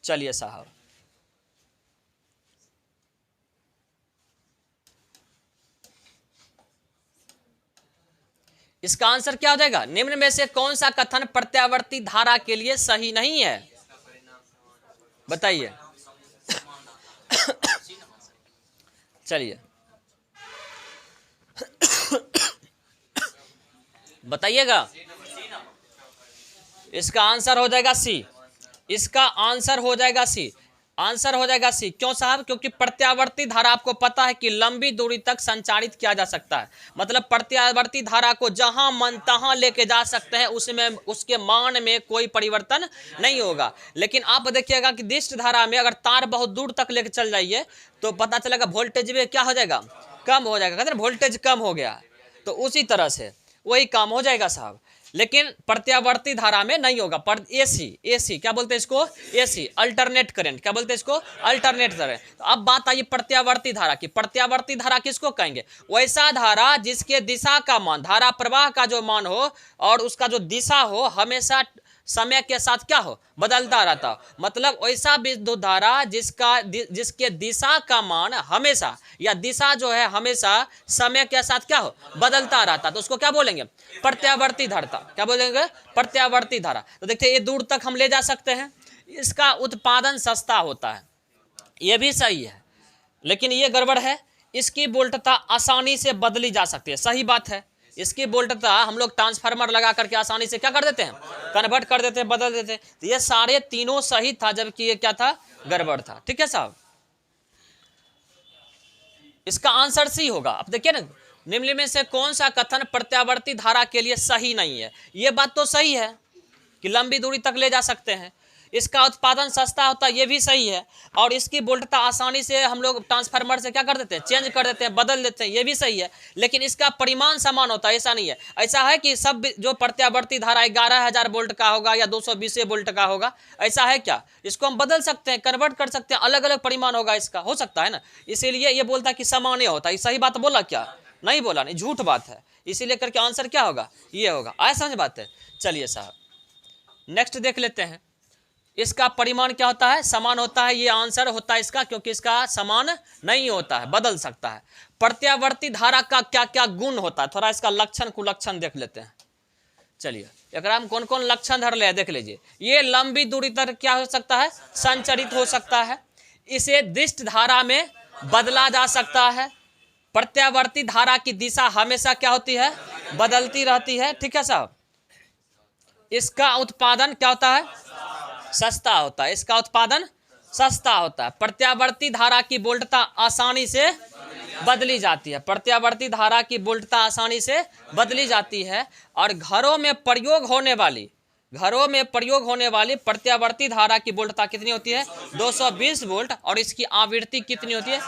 चलिए साहब, इसका आंसर क्या हो जाएगा, निम्न में से कौन सा कथन प्रत्यावर्ती धारा के लिए सही नहीं है। बताइए। चलिए बताइएगा। इसका आंसर हो जाएगा सी। इसका आंसर हो जाएगा सी। आंसर हो जाएगा सी। क्यों साहब? क्योंकि प्रत्यावर्ती धारा आपको पता है कि लंबी दूरी तक संचारित किया जा सकता है। मतलब प्रत्यावर्ती धारा को जहां मन तहां लेके जा सकते हैं, उसमें उसके मान में कोई परिवर्तन नहीं होगा। लेकिन आप देखिएगा कि दिष्ट धारा में अगर तार बहुत दूर तक लेके चल जाइए तो पता चलेगा वोल्टेज में क्या हो जाएगा, कम हो जाएगा। कहते हैं वोल्टेज कम हो गया, तो उसी तरह से वही काम हो जाएगा साहब। लेकिन प्रत्यावर्ती धारा में नहीं होगा। पर एसी क्या बोलते हैं इसको? AC, alternate current. क्या बोलते हैं इसको? Alternate current. तो अब बात आई प्रत्यावर्ती धारा की। प्रत्यावर्ती धारा किसको कहेंगे? वैसा धारा जिसके दिशा का मान, धारा प्रवाह का जो मान हो और उसका जो दिशा हो हमेशा समय के साथ क्या हो, बदलता रहता। मतलब वैसा विद्युत धारा जिसके दिशा का मान हमेशा, या दिशा जो है हमेशा समय के साथ क्या हो, बदलता रहता, तो उसको क्या बोलेंगे? प्रत्यावर्ती धारा। क्या बोलेंगे? प्रत्यावर्ती धारा। तो देखते ये दूर तक हम ले जा सकते हैं। इसका उत्पादन सस्ता होता है, ये भी सही है। लेकिन ये गड़बड़ है, इसकी वोल्टता आसानी से बदली जा सकती है। सही बात है, इसकी वोल्टता हम लोग ट्रांसफार्मर लगा करके आसानी से क्या कर देते हैं, कन्वर्ट कर देते हैं, बदल देते हैं। तो ये सारे तीनों सही था, जबकि ये क्या था, गड़बड़ था। ठीक है साहब, इसका आंसर सी होगा। अब देखिए ना, निम्न में से कौन सा कथन प्रत्यावर्ती धारा के लिए सही नहीं है? ये बात तो सही है कि लंबी दूरी तक ले जा सकते हैं। इसका उत्पादन सस्ता होता है, ये भी सही है। और इसकी वोल्टता आसानी से हम लोग ट्रांसफार्मर से क्या कर देते हैं, चेंज कर देते हैं, बदल देते हैं, ये भी सही है। लेकिन इसका परिमाण समान होता है, ऐसा नहीं है। ऐसा है कि सब जो प्रत्यावर्ती धारा 11,000 वोल्ट का होगा या 220 वोल्ट का होगा, ऐसा है क्या? इसको हम बदल सकते हैं, कन्वर्ट कर सकते हैं, अलग अलग परिमाण होगा इसका, हो सकता है ना। इसीलिए ये बोलता है कि सामान्य होता है। सही बात बोला क्या? नहीं बोला, नहीं, झूठ बात है। इसीलिए करके आंसर क्या होगा, ये होगा। आया समझ बात है? चलिए साहब नेक्स्ट देख लेते हैं। इसका परिमाण क्या होता है, समान होता है। ये आंसर होता है इसका, क्योंकि इसका समान नहीं होता है, बदल सकता है। प्रत्यावर्ती धारा का क्या क्या गुण होता है, थोड़ा इसका लक्षण कुलक्षण देख लेते हैं। चलिए एकरा में कौन कौन लक्षण धर ले देख लीजिए। ये लंबी दूरी तक क्या हो सकता है, संचरित हो सकता है। इसे दिष्ट धारा में बदला जा सकता है। प्रत्यावर्ती धारा की दिशा हमेशा क्या होती है, बदलती रहती है। ठीक है साहब, इसका उत्पादन क्या होता है, सस्ता होता है। इसका उत्पादन सस्ता होता है। प्रत्यावर्ती धारा की वोल्टता आसानी से बदली जाती है। प्रत्यावर्ती धारा की वोल्टता आसानी से बदली जाती है। और घरों में प्रयोग होने वाली प्रत्यावर्ती धारा की वोल्टता कितनी होती है, 220 वोल्ट। और इसकी आवृत्ति कितनी होती है,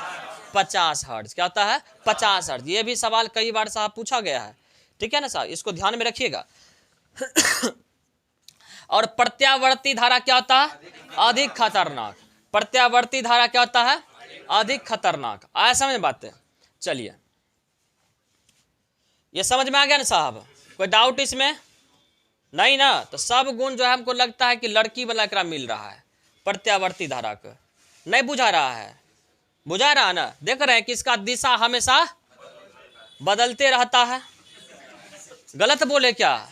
50 हर्ट्ज। क्या होता है, 50 हर्ट्ज। ये भी सवाल कई बार साहब पूछा गया है। ठीक है ना साहब, इसको ध्यान में रखिएगा। और प्रत्यावर्ती धारा क्या होता है, अधिक खतरनाक। प्रत्यावर्ती धारा क्या होता है, अधिक खतरनाक। आया समझ बात है? चलिए ये समझ में आ गया ना साहब, कोई डाउट इसमें नहीं ना? तो सब गुण जो है हमको लगता है कि लड़की वाला एकरा मिल रहा है। प्रत्यावर्ती धारा को नहीं बुझा रहा है, बुझा रहा है ना? देख रहे हैं कि इसका दिशा हमेशा बदलते रहता है। गलत बोले क्या?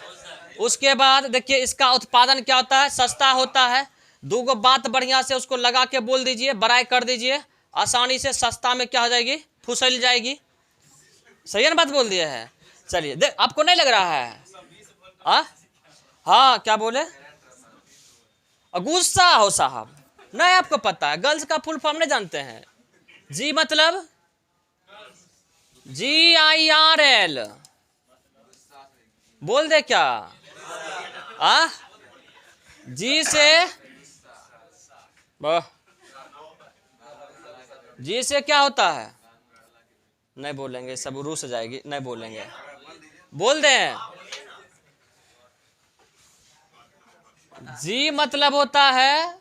उसके बाद देखिए इसका उत्पादन क्या होता है, सस्ता होता है। दो गो बात बढ़िया से उसको लगा के बोल दीजिए, बड़ाई कर दीजिए, आसानी से सस्ता में क्या हो जाएगी, फुसल जाएगी। सही है ना, बात बोल दिए है। चलिए देख, आपको नहीं लग रहा है? हाँ क्या बोले, गुस्सा हो साहब? नहीं, आपको पता है गर्ल्स का फुल फॉर्म नहीं जानते हैं? जी मतलब GIRL बोल दे क्या? जी से क्या होता है? नहीं बोलेंगे, सब रूस जाएगी, नहीं बोलेंगे। बोल दें, जी मतलब होता है,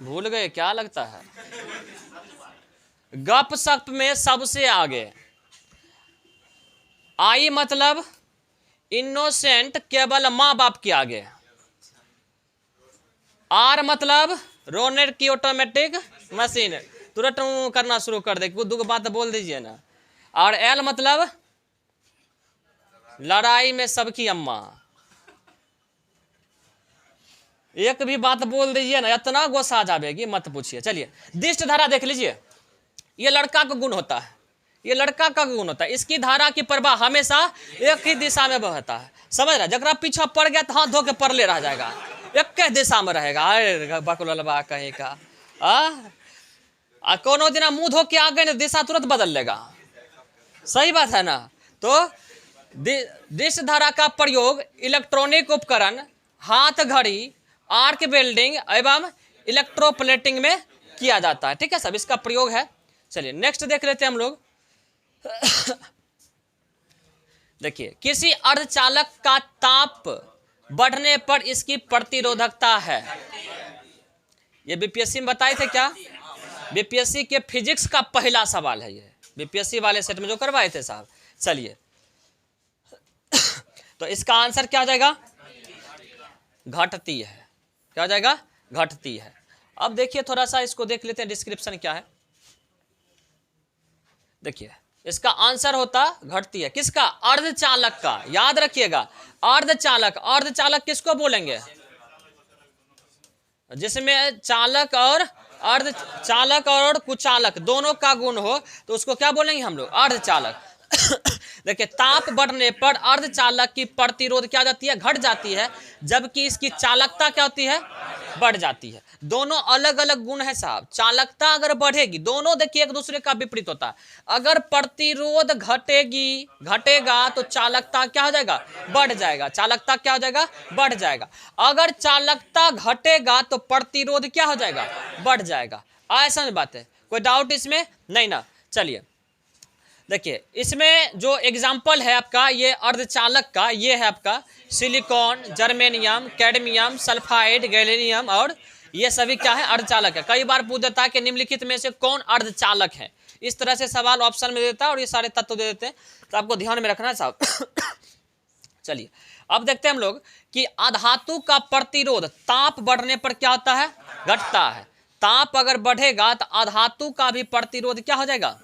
भूल गए क्या? लगता है गप सप में सबसे आगे। आई मतलब इनोसेंट, केवल माँ बाप के आगे। आर मतलब रोनेट की ऑटोमेटिक मशीन, तुरंत करना शुरू कर दे। दो बात बोल दीजिए ना। और एल मतलब लड़ाई में सबकी अम्मा। एक भी बात बोल दीजिए ना, इतना गुस्सा आ जाएगी मत पूछिए। चलिए दिष्ट धारा देख लीजिए, ये लड़का का गुण होता है, ये लड़का का गुण होता है। इसकी धारा की प्रवाह हमेशा एक ही दिशा में बहता है, समझ रहा है। जरा पीछा पड़ गया तो हाथ धो के परले रह जाएगा, एक दिशा में रहेगा। अरे बकुलबा कहीं का कोनो दिन मुंह धो के आ गए, दिशा तुरंत बदल लेगा। सही बात है ना। तो दिष्ट धारा का प्रयोग इलेक्ट्रॉनिक उपकरण, हाथ घड़ी, आर्क वेल्डिंग एवं इलेक्ट्रोप्लेटिंग में किया जाता है। ठीक है सब, इसका प्रयोग है। चलिए नेक्स्ट देख लेते हैं हम लोग। देखिए, किसी अर्धचालक का ताप बढ़ने पर इसकी प्रतिरोधकता है। ये बीपीएससी में बताए थे क्या? बीपीएससी के फिजिक्स का पहला सवाल है ये, बीपीएससी वाले सेट में जो करवाए थे साहब। चलिए तो इसका आंसर क्या हो जाएगा? घटती है। क्या हो जाएगा? घटती है। अब देखिए थोड़ा सा इसको देख लेते हैं, डिस्क्रिप्शन क्या है। देखिए इसका आंसर होता घटती है। किसका? अर्धचालक का। याद रखिएगा अर्धचालक। अर्धचालक किसको बोलेंगे? जिसमें चालक और अर्धचालक और कुचालक दोनों का गुण हो तो उसको क्या बोलेंगे हम लोग? अर्धचालक। देखिए ताप बढ़ने पर अर्धचालक की प्रतिरोध क्या जाती है? घट जाती है, जबकि इसकी चालकता क्या होती है? बढ़ जाती है। दोनों अलग अलग गुण है साहब। चालकता अगर बढ़ेगी, दोनों देखिए एक दूसरे का विपरीत होता है। अगर प्रतिरोध घटेगा तो चालकता क्या हो जाएगा? बढ़ जाएगा। चालकता क्या हो जाएगा? बढ़ जाएगा। अगर चालकता घटेगा तो प्रतिरोध क्या हो जाएगा? बढ़ जाएगा। ऐसा बात है, कोई डाउट इसमें नहीं ना। चलिए देखिए इसमें जो एग्जाम्पल है आपका ये अर्धचालक का, ये है आपका सिलिकॉन, जर्मेनियम, कैडमियम, सल्फाइड, गैलेनियम और ये सभी क्या है? अर्धचालक है। कई बार पूछ देता है कि निम्नलिखित में से कौन अर्धचालक है। इस तरह से सवाल ऑप्शन में देता है और ये सारे तत्व दे देते हैं, तो आपको ध्यान में रखना है साहब। चलिए अब देखते हैं हम लोग कि अधातु का प्रतिरोध ताप बढ़ने पर क्या होता है? घटता है। ताप अगर बढ़ेगा तो अधातु का भी प्रतिरोध क्या हो जाएगा?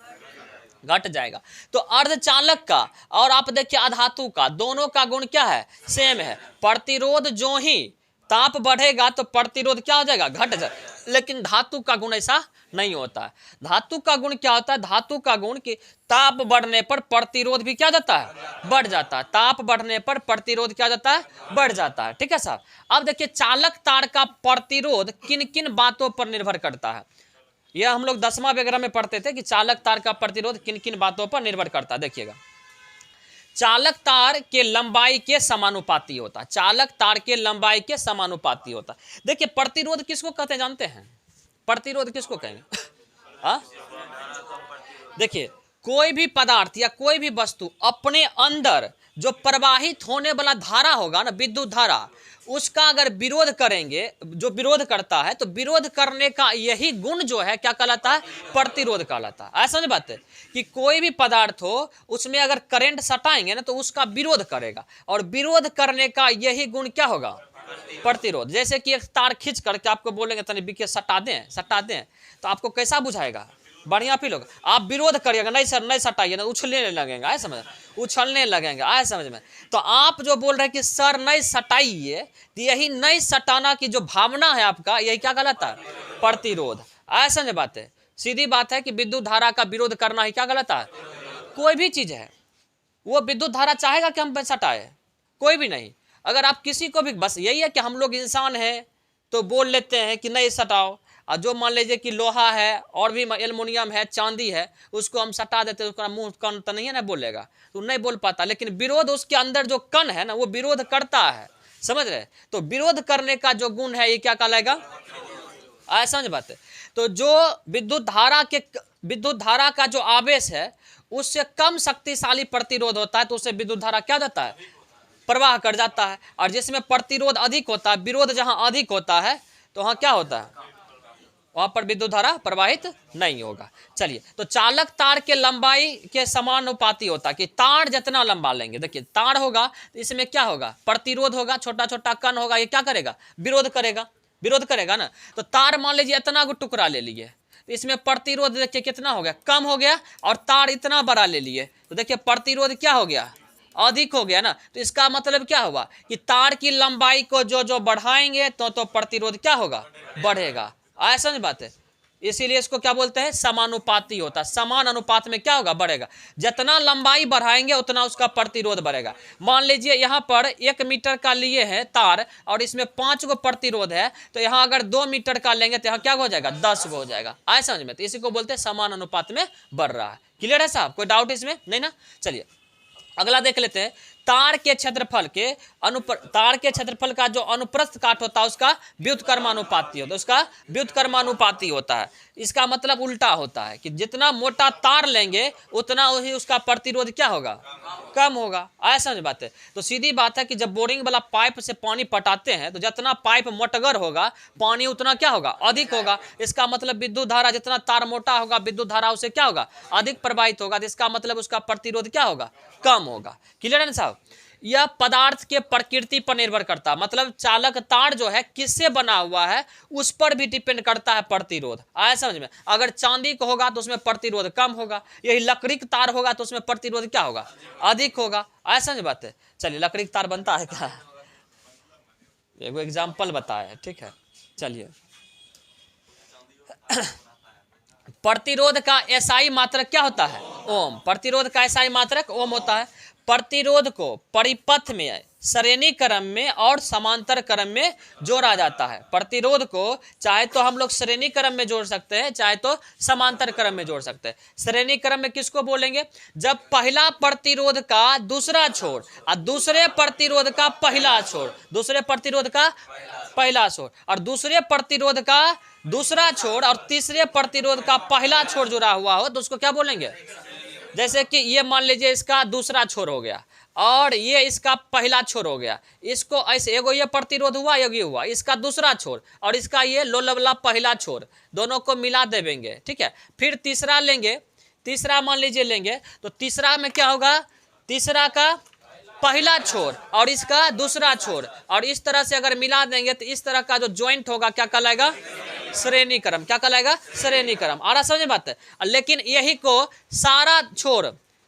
घट जाएगा। तो अर्धचालक का और आप देखिए अधातु का, दोनों का गुण क्या है? सेम है। प्रतिरोध जो ही ताप बढ़ेगा तो प्रतिरोध क्या हो जाएगा? घट जाएगा। लेकिन धातु का गुण ऐसा नहीं होता है। धातु का गुण क्या होता है? धातु का गुण कि ताप बढ़ने पर प्रतिरोध भी क्या जाता है? बढ़ जाता है। ताप बढ़ने पर प्रतिरोध क्या जाता है? बढ़ जाता है। ठीक है साहब। अब देखिए चालक तार का प्रतिरोध किन किन बातों पर निर्भर करता है? यह हम लोग 10वां वगैरह में पढ़ते थे कि चालक तार का प्रतिरोध किन किन बातों पर निर्भर करता है। देखिएगा, चालक तार के लंबाई के समानुपाती होता है। चालक तार के लंबाई के समानुपाती होता है। देखिए प्रतिरोध किसको कहते हैं जानते हैं? प्रतिरोध किसको कहेंगे? देखिए कोई भी पदार्थ या कोई भी वस्तु अपने अंदर जो प्रवाहित होने वाला धारा होगा ना, विद्युत धारा, उसका अगर विरोध करेंगे, जो विरोध करता है, तो विरोध करने का यही गुण जो है क्या कहलाता है? प्रतिरोध कहलाता है। ऐसा नहीं बात है कि कोई भी पदार्थ हो उसमें अगर करंट सटाएंगे ना तो उसका विरोध करेगा, और विरोध करने का यही गुण क्या होगा? प्रतिरोध। जैसे कि एक तार खींच करके आपको बोलेंगे तनी बीके सटा दें, तो आपको कैसा बुझाएगा? बढ़िया फील होगा। आप विरोध करिएगा, नहीं सर नहीं सटाइए, ना उछलने लगेंगे, आए समझ, उछलने लगेंगे, आए समझ में। तो आप जो बोल रहे हैं कि सर नहीं सटाइए, तो यही नहीं सटाना की जो भावना है आपका, यही क्या कहलाता है? प्रतिरोध। ऐसा नहीं बात है, सीधी बात है कि विद्युत धारा का विरोध करना ही क्या कहलाता है? कोई भी चीज है वो विद्युत धारा चाहेगा कि हम सटाए? कोई भी नहीं। अगर आप किसी को भी, बस यही है कि हम लोग इंसान हैं तो बोल लेते हैं कि नहीं सटाओ, और जो मान लीजिए कि लोहा है और भी एल्युमिनियम है, चांदी है, उसको हम सटा देते हैं, उसका मुंह कण तो नहीं है ना बोलेगा, तो नहीं बोल पाता। लेकिन विरोध, उसके अंदर जो कण है ना वो विरोध करता है, समझ रहे? तो विरोध करने का जो गुण है ये क्या कहलाएगा? ऐसा समझ बात है। तो जो विद्युत धारा का जो आवेश है उससे कम शक्तिशाली प्रतिरोध होता है, तो उससे विद्युत धारा क्या जाता है? प्रवाह कर जाता है। और जिसमें प्रतिरोध अधिक होता है, विरोध जहां अधिक होता है, तो वहां क्या होता है? वहां पर विद्युत धारा प्रवाहित नहीं होगा। चलिए, तो चालक तार के लंबाई के समानुपाती होता है कि तार जितना लंबा लेंगे, देखिए तार होगा तो इसमें क्या होगा? प्रतिरोध होगा, छोटा छोटा कण होगा, ये क्या करेगा? विरोध करेगा ना। तो तार मान लीजिए इतना को टुकड़ा ले लिए, तो इसमें प्रतिरोध देखिए कितना हो गया? कम हो गया। और तार इतना बड़ा ले लिए तो देखिए प्रतिरोध क्या हो गया? अधिक हो गया ना, तो इसका मतलब क्या हुआ कि तार की लंबाई को जो जो बढ़ाएंगे तो प्रतिरोध क्या होगा, बढ़ेगा। ऐसा नहीं बात है, इसीलिए इसको क्या बोलते हैं, समानुपाती होता है। समान अनुपात में क्या होगा, बढ़ेगा। जितना लंबाई बढ़ाएंगे उतना उसका प्रतिरोध बढ़ेगा। मान लीजिए यहाँ पर 1 मीटर का लिए है तार और इसमें 5 गो प्रतिरोध है, तो यहाँ अगर 2 मीटर का लेंगे तो यहाँ क्या हो जाएगा, 10 गो हो जाएगा। आए समझ में, तो इसी को बोलते हैं समान अनुपात में बढ़ रहा है। क्लियर है साहब, कोई डाउट इसमें नहीं ना। चलिए अगला देख लेते हैं। तार के क्षेत्रफल का जो अनुप्रस्थ काट होता है उसका व्युत्क्रमानुपाती होता है, उसका व्युत्क्रमानुपाती होता है। इसका मतलब उल्टा होता है कि जितना मोटा तार लेंगे उतना ही उसका प्रतिरोध क्या होगा, कम होगा। ऐसा समझ बात है। तो सीधी बात है कि जब बोरिंग वाला पाइप से पानी पटाते हैं तो जितना पाइप मोटगर होगा पानी उतना क्या होगा, अधिक होगा। इसका मतलब विद्युत धारा, जितना तार मोटा होगा विद्युत धारा उसे क्या होगा, अधिक प्रवाहित होगा। तो इसका मतलब उसका प्रतिरोध क्या होगा, कम होगा। क्लियर है ना साहब। यह पदार्थ के प्रकृति पर निर्भर करता है, मतलब चालक तार जो है किससे बना हुआ है उस पर भी डिपेंड करता है प्रतिरोध। आया समझ में। अगर चांदी का होगा तो उसमें प्रतिरोध कम होगा, यही लकड़ी का तार होगा तो उसमें प्रतिरोध क्या होगा, अधिक होगा। आया समझ बात है। चलिए लकड़ी का तार बनता है क्या, एगो एग्जाम्पल बताया, ठीक है। चलिए प्रतिरोध का एसआई मात्रक क्या होता है, ओम। प्रतिरोध का एसआई मात्रक ओम होता है। प्रतिरोध को परिपथ में, श्रेणी क्रम में और समांतर क्रम में जोड़ा जाता है। प्रतिरोध को चाहे तो हम लोग श्रेणी क्रम में जोड़ सकते हैं, चाहे तो समांतर क्रम में जोड़ सकते हैं। श्रेणी क्रम में किसको बोलेंगे, जब पहला प्रतिरोध का दूसरा छोर और दूसरे प्रतिरोध का पहला छोर, दूसरे प्रतिरोध का पहला छोर और दूसरे प्रतिरोध का दूसरा छोर और तीसरे प्रतिरोध का पहला छोर जुड़ा हुआ हो तो उसको क्या बोलेंगे। जैसे कि ये मान लीजिए इसका दूसरा छोर हो गया और ये इसका पहला छोर हो गया, इसको ऐसे एगो ये प्रतिरोध हुआ, एगो ये हुआ, इसका दूसरा छोर और इसका ये लोलवला पहला छोर, दोनों को मिला देंगे, ठीक है। फिर तीसरा लेंगे, तीसरा मान लीजिए लेंगे तो तीसरा में क्या होगा, तीसरा का पहला छोर और इसका दूसरा छोर और इस तरह से अगर मिला देंगे तो इस तरह का जो ज्वाइंट होगा क्या कहलाएगा, श्रेणी क्रम। क्या कहलाएगा, श्रेणी क्रम। आ रहा समझ बात है। लेकिन यही को सारा छोर,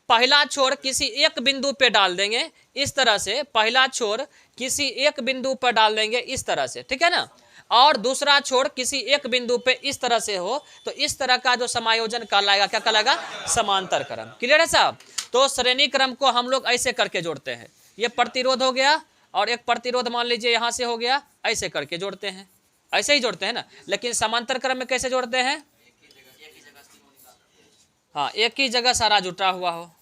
पहला छोर किसी एक बिंदु पे डाल देंगे इस तरह से, पहला छोर किसी एक बिंदु पर डाल देंगे इस तरह से, ठीक है ना, और दूसरा छोर किसी एक बिंदु पे इस तरह से हो तो इस तरह का जो समायोजन कहलाएगा क्या कहलाएगा, समांतर क्रम। क्लियर है साहब। तो श्रेणी क्रम को हम लोग ऐसे करके जोड़ते हैं, ये प्रतिरोध हो गया और एक प्रतिरोध मान लीजिए यहाँ से हो गया, ऐसे करके जोड़ते हैं, ऐसे ही जोड़ते हैं ना। लेकिन समांतर क्रम में कैसे जोड़ते हैं, हाँ एक ही जगह सारा जुटा हुआ हो,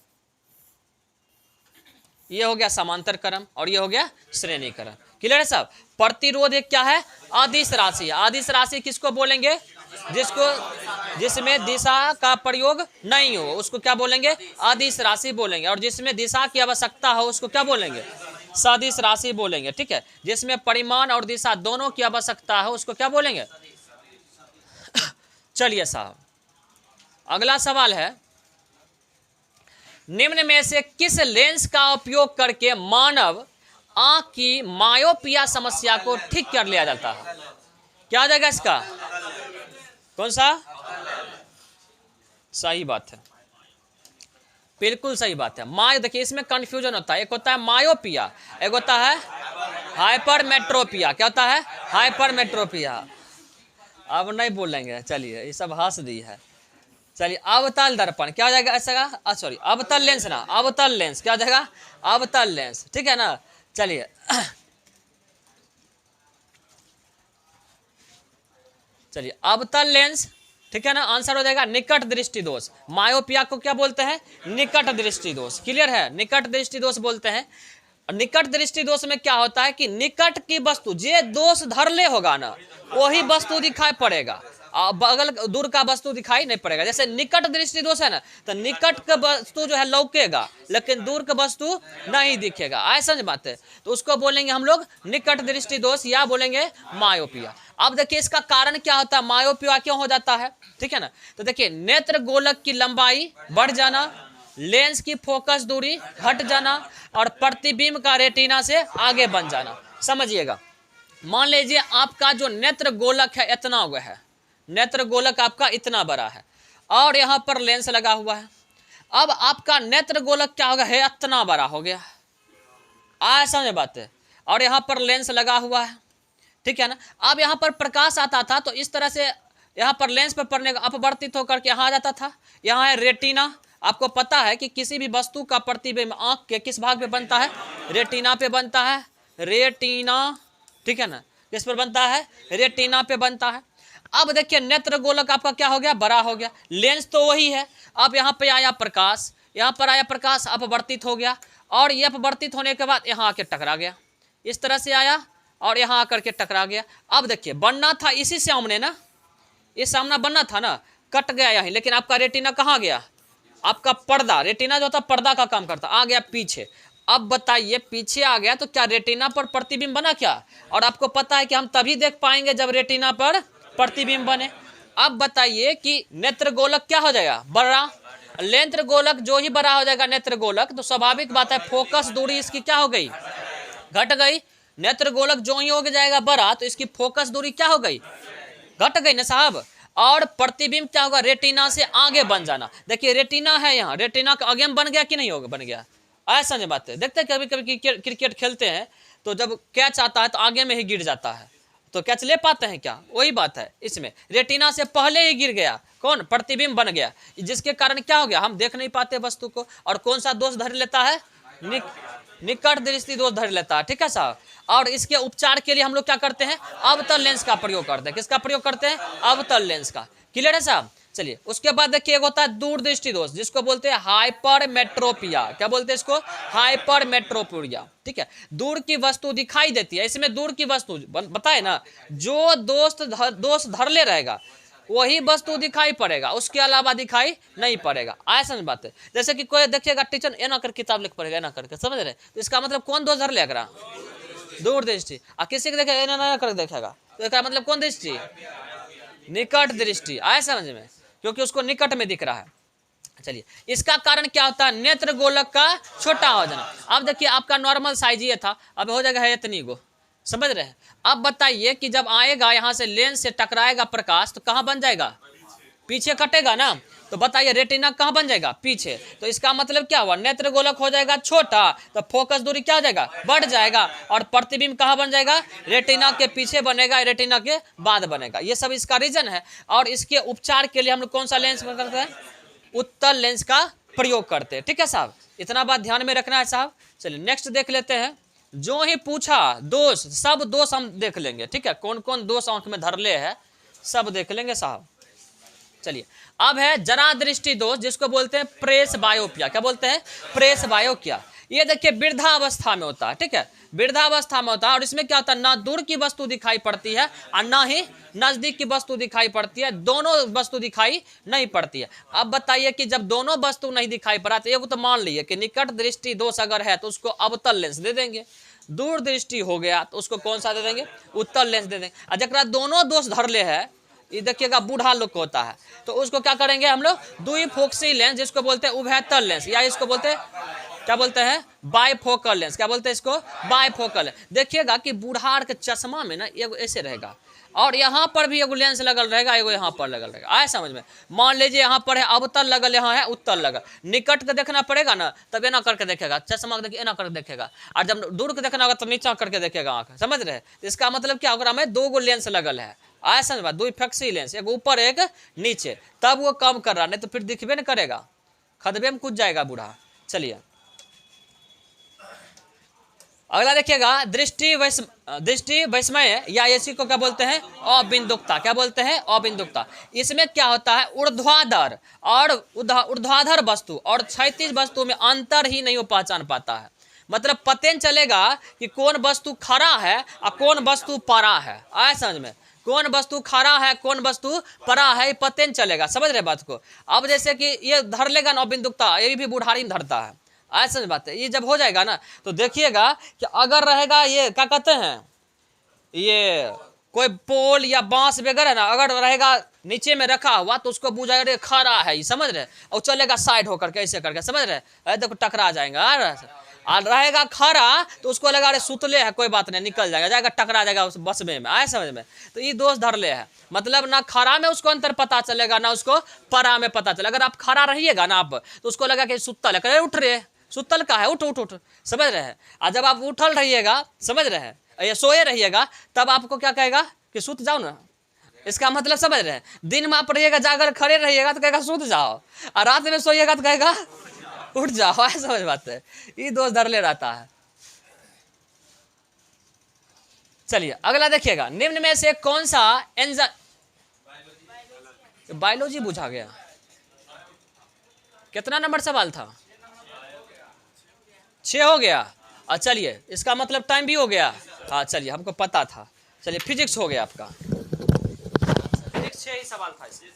ये हो गया समांतर क्रम और ये हो गया श्रेणी क्रम। क्लियर है साहब। प्रतिरोध एक क्या है, अदिश राशि। अदिश राशि किसको बोलेंगे, जिसमें दिशा का प्रयोग नहीं हो उसको क्या बोलेंगे, अदिश राशि बोलेंगे। और जिसमें दिशा की आवश्यकता हो उसको क्या बोलेंगे, सदिश राशि बोलेंगे, ठीक है। जिसमें परिमाण और दिशा दोनों की आवश्यकता हो उसको क्या बोलेंगे। चलिए साहब अगला सवाल है, निम्न में से किस लेंस का उपयोग करके मानव आंख की मायोपिया समस्या को ठीक कर लिया जाता है। क्या आ जाएगा इसका, कौन सा, सही बात है, बिल्कुल सही बात है। मायो, देखिए इसमें कंफ्यूजन होता है, एक होता है मायोपिया, एक होता है हाइपरमेट्रोपिया। क्या होता है, हाइपरमेट्रोपिया। अब नहीं बोलेंगे, चलिए ये सब हंस दी है। चलिए अवतल दर्पण क्या हो जाएगा ऐसा, सॉरी अवतल लेंस ना, अवतल लेंस क्या हो जाएगा, अवतल लेंस, ठीक है ना। चलिए चलिए अवतल लेंस, ठीक है ना, आंसर हो जाएगा निकट दृष्टि दोष। मायोपिया को क्या बोलते हैं, निकट दृष्टि दोष। क्लियर है, निकट दृष्टि दोष बोलते हैं। निकट दृष्टि दोष में क्या होता है कि निकट की वस्तु जे दोष धरले होगा ना वही वस्तु दिखाई पड़ेगा, बगल दूर का वस्तु दिखाई नहीं पड़ेगा। जैसे निकट दृष्टि दोष है ना, तो निकट का वस्तु जो है लौकेगा लेकिन दूर का वस्तु नहीं दिखेगा। ऐसा बात है, तो उसको बोलेंगे हम लोग निकट दृष्टि दोष या बोलेंगे मायोपिया। अब देखिए इसका कारण क्या होता है, मायोपिया क्यों हो जाता है, ठीक है ना। तो देखिए नेत्र गोलक की लंबाई बढ़ जाना, लेंस की फोकस दूरी घट जाना और प्रतिबिंब का रेटिना से आगे बन जाना। समझिएगा, मान लीजिए आपका जो नेत्र गोलक है इतना हुआ है, नेत्र गोलक आपका इतना बड़ा है और यहाँ पर लेंस लगा हुआ है। अब आपका नेत्र गोलक क्या होगा है, इतना बड़ा हो गया, आया समझ बात है। और यहाँ पर लेंस लगा हुआ है, ठीक है ना। अब यहाँ पर प्रकाश आता था तो इस तरह से यहाँ पर लेंस पर पड़ने का अपवर्तित होकर के यहाँ आ जाता था। यहाँ है रेटिना। आपको पता है कि किसी भी वस्तु का प्रतिबिंब आंख के किस भाग पे बनता है? रेटिना पे बनता है, रेटिना, ठीक है ना। किस पर बनता है? रेटिना पे बनता है। अब देखिए नेत्र गोलक आपका क्या हो गया? बड़ा हो गया। लेंस तो वही है। अब यहाँ पे आया प्रकाश, यहाँ पर आया प्रकाश, अपवर्तित हो गया और ये अपवर्तित होने के बाद यहाँ आके टकरा गया, इस तरह से आया और यहाँ आकर के टकरा गया। अब देखिए बनना था इसी सामने ना, ये सामना बनना था ना, कट गया यहीं, लेकिन आपका रेटिना कहाँ गया? आपका पर्दा, रेटिना जो होता पर्दा का काम करता, आ गया पीछे। अब बताइए पीछे आ गया तो क्या रेटिना पर प्रतिबिंब बना क्या? और आपको पता है कि हम तभी देख पाएंगे जब रेटिना पर प्रतिबिंब बने। अब बताइए कि नेत्र गोलक क्या हो जाएगा? बड़ा। नेत्र गोलक जो ही बड़ा हो जाएगा नेत्र गोलक, तो स्वाभाविक बात है फोकस दूरी इसकी क्या हो गई? घट गई। नेत्र गोलक जो ही हो जाएगा बड़ा तो इसकी फोकस दूरी क्या हो गई? घट गई ना साहब। और प्रतिबिंब क्या होगा? रेटिना से आगे बन जाना। देखिए रेटिना है यहाँ, रेटिना का आगे में बन गया कि नहीं होगा? बन गया। ऐसा नहीं बात है। देखते हैं कभी कभी क्रिकेट खेलते हैं तो जब कैच आता है तो आगे में ही गिर जाता है, तो कैच ले पाते हैं क्या? वही बात है इसमें, रेटिना से पहले ही गिर गया, कौन? प्रतिबिंब बन गया, जिसके कारण क्या हो गया? हम देख नहीं पाते वस्तु को। और कौन सा दोष धर लेता है? निकट दृष्टि दोष धर लेता है, ठीक है साहब। और इसके उपचार के लिए हम लोग क्या करते हैं? अवतल लेंस का प्रयोग करते हैं। किसका प्रयोग करते हैं? अवतल लेंस का। क्लियर है साहब? चलिए उसके बाद देखिए एक होता है दूरदृष्टि दोष, जिसको बोलते हैं हाइपरमेट्रोपिया। क्या बोलते हैं इसको? हाइपरमेट्रोपिया, ठीक है। दूर की वस्तु दिखाई देती है, इसमें दूर की वस्तु बताए ना, जो दोष धर ले रहेगा वही वस्तु दिखाई पड़ेगा, उसके अलावा दिखाई नहीं पड़ेगा। ऐसा नहीं बात है। जैसे कि कोई देखिएगा टीचर एना कर किताब लिख पड़ेगा, एना करके, समझ रहे? तो इसका मतलब कौन दोष धर लेगा? दूरदृष्टि। और किसी को देखेगा एना कर देखेगा तो इसका मतलब कौन दृष्टि? निकट दृष्टि। आए समझ में? क्योंकि उसको निकट में दिख रहा है। चलिए इसका कारण क्या होता है? नेत्र गोलक का छोटा हो जाना। अब देखिए आपका नॉर्मल साइज ये था, अब हो जाएगा इतनी गो, समझ रहे हैं? अब बताइए कि जब आएगा यहाँ से लेंस से टकराएगा प्रकाश तो कहाँ बन जाएगा? पीछे कटेगा ना। तो बताइए रेटिना कहाँ बन जाएगा? पीछे। तो इसका मतलब क्या हुआ? नेत्र गोलक हो जाएगा छोटा, तो फोकस दूरी क्या हो जाएगा? बढ़ जाएगा। और प्रतिबिंब कहाँ बन जाएगा? रेटिना के पीछे बनेगा, रेटिना के बाद बनेगा। ये सब इसका रीजन है। और इसके उपचार के लिए हम लोग कौन सा लेंस करते हैं? उत्तल लेंस का प्रयोग करते हैं, ठीक है साहब। इतना बात ध्यान में रखना है साहब। चलिए नेक्स्ट देख लेते हैं। जो ही पूछा दोष, सब दोष हम देख लेंगे, ठीक है। कौन कौन दोष आंख में धरले है सब देख लेंगे साहब। चलिए अब है जरा दृष्टि दोष, जिसको बोलते हैं प्रेस बायोपिया। क्या बोलते हैं? प्रेस बायोपिया। ये देखिए वृद्धावस्था में होता है, ठीक है। वृद्धावस्था में होता है और इसमें क्या होता है? ना दूर की वस्तु दिखाई पड़ती है और ना ही नजदीक की वस्तु दिखाई पड़ती है, दोनों वस्तु दिखाई नहीं पड़ती है। अब बताइए कि जब दोनों वस्तु नहीं दिखाई पड़ा तो एक तो मान लीजिए कि निकट दृष्टि दोष अगर है तो उसको अवतल लेंस दे देंगे। दूर दृष्टि हो गया तो उसको कौन सा दे देंगे? उत्तल लेंस दे देंगे। और जरा दोनों दोष धरले है, ये देखिएगा बूढ़ा लोग को होता है, तो उसको क्या करेंगे हम लोग? द्विफोक्सी लेंस, जिसको बोलते हैं उभयतल लेंस, या इसको बोलते हैं क्या बोलते हैं? Bifocal lens. क्या बोलते हैं इसको? बायफोकल। देखिएगा कि बूढ़ार के चश्मा में ना एगो ऐसे रहेगा और यहाँ पर भी एगो लेंस लगल रहेगा, एगो यहाँ पर लगल रहेगा। आए समझ में? मान लीजिए यहाँ पर है अवतल लगल, यहाँ है उत्तल लगल। निकट के देखना पड़ेगा ना, तब एना करके देखेगा, चश्मा देखिए एना करके देखेगा। और जब दूर के देखना होगा तो नीचा करके देखेगा आँख, समझ रहे? तो इसका मतलब क्या होगा? हमें दो गो लेंस लगल है। आए समझ में? द्विफोक्सी लेंस, एक ऊपर एक नीचे, तब वो कम कर रहा, नहीं तो फिर दिखबे नहीं करेगा, खदबे में कूद जाएगा बूढ़ा। चलिए अगला देखिएगा दृष्टि वैषम्य, या इसी को क्या बोलते हैं? अबिंदुकता। क्या बोलते हैं? अबिंदुकता। इसमें क्या होता है? ऊर्ध्वाधर और ऊर्ध्वाधर वस्तु और क्षैतिज वस्तु में अंतर ही नहीं वो पहचान पाता है। मतलब पता नहीं चलेगा कि कौन वस्तु खड़ा है और कौन वस्तु पड़ा है। आए समझ में? कौन वस्तु खड़ा है कौन वस्तु पड़ा है, पता नहीं चलेगा। समझ रहे बात को? अब जैसे कि ये धर लेगा ना अबिंदुकता, ये भी बुढ़ारी में धरता है। ऐसा बात है। ये जब हो जाएगा ना तो देखिएगा कि अगर रहेगा ये क्या कहते हैं, ये कोई पोल या बांस वगैरह ना अगर रहेगा नीचे में रखा हुआ तो उसको बुझाएगा रे खड़ा है, समझ रहे? और चलेगा साइड होकर के ऐसे करके, समझ रहे? अरे देखो टकरा जाएगा। और रहेगा खड़ा तो उसको लगा रहे सुतले है, कोई बात नहीं, निकल जाएगा टकरा जाएगा उस बस में। आए समझ में? तो ये दोष धर ले है। मतलब ना खड़ा में उसको अंतर पता चलेगा ना उसको परा में पता चलेगा। अगर आप खड़ा रहिएगा ना आप तो उसको लगा कि सुतल है, उठ रहे सुतल का है, उठ उठ उठ, समझ रहे हैं। और जब आप उठल रहिएगा, समझ रहे हैं, या सोए रहिएगा, तब आपको क्या कहेगा कि सुत जाओ ना। इसका मतलब समझ रहे हैं, दिन में आप रहिएगा जाकर खड़े रहिएगा तो कहेगा सुत जाओ, और रात में सोइएगा तो कहेगा उठ जाओ। ऐसा समझ बात है, ये दोष धरले रहता है। चलिए अगला देखिएगा, निम्न में से कौन सा एंजाइम, बायोलॉजी बुझा गया। कितना नंबर सवाल था? 6 हो गया। और चलिए इसका मतलब टाइम भी हो गया। हाँ चलिए, हमको पता था। चलिए फिजिक्स हो गया आपका, फिजिक्स 6 ही सवाल था इसमें।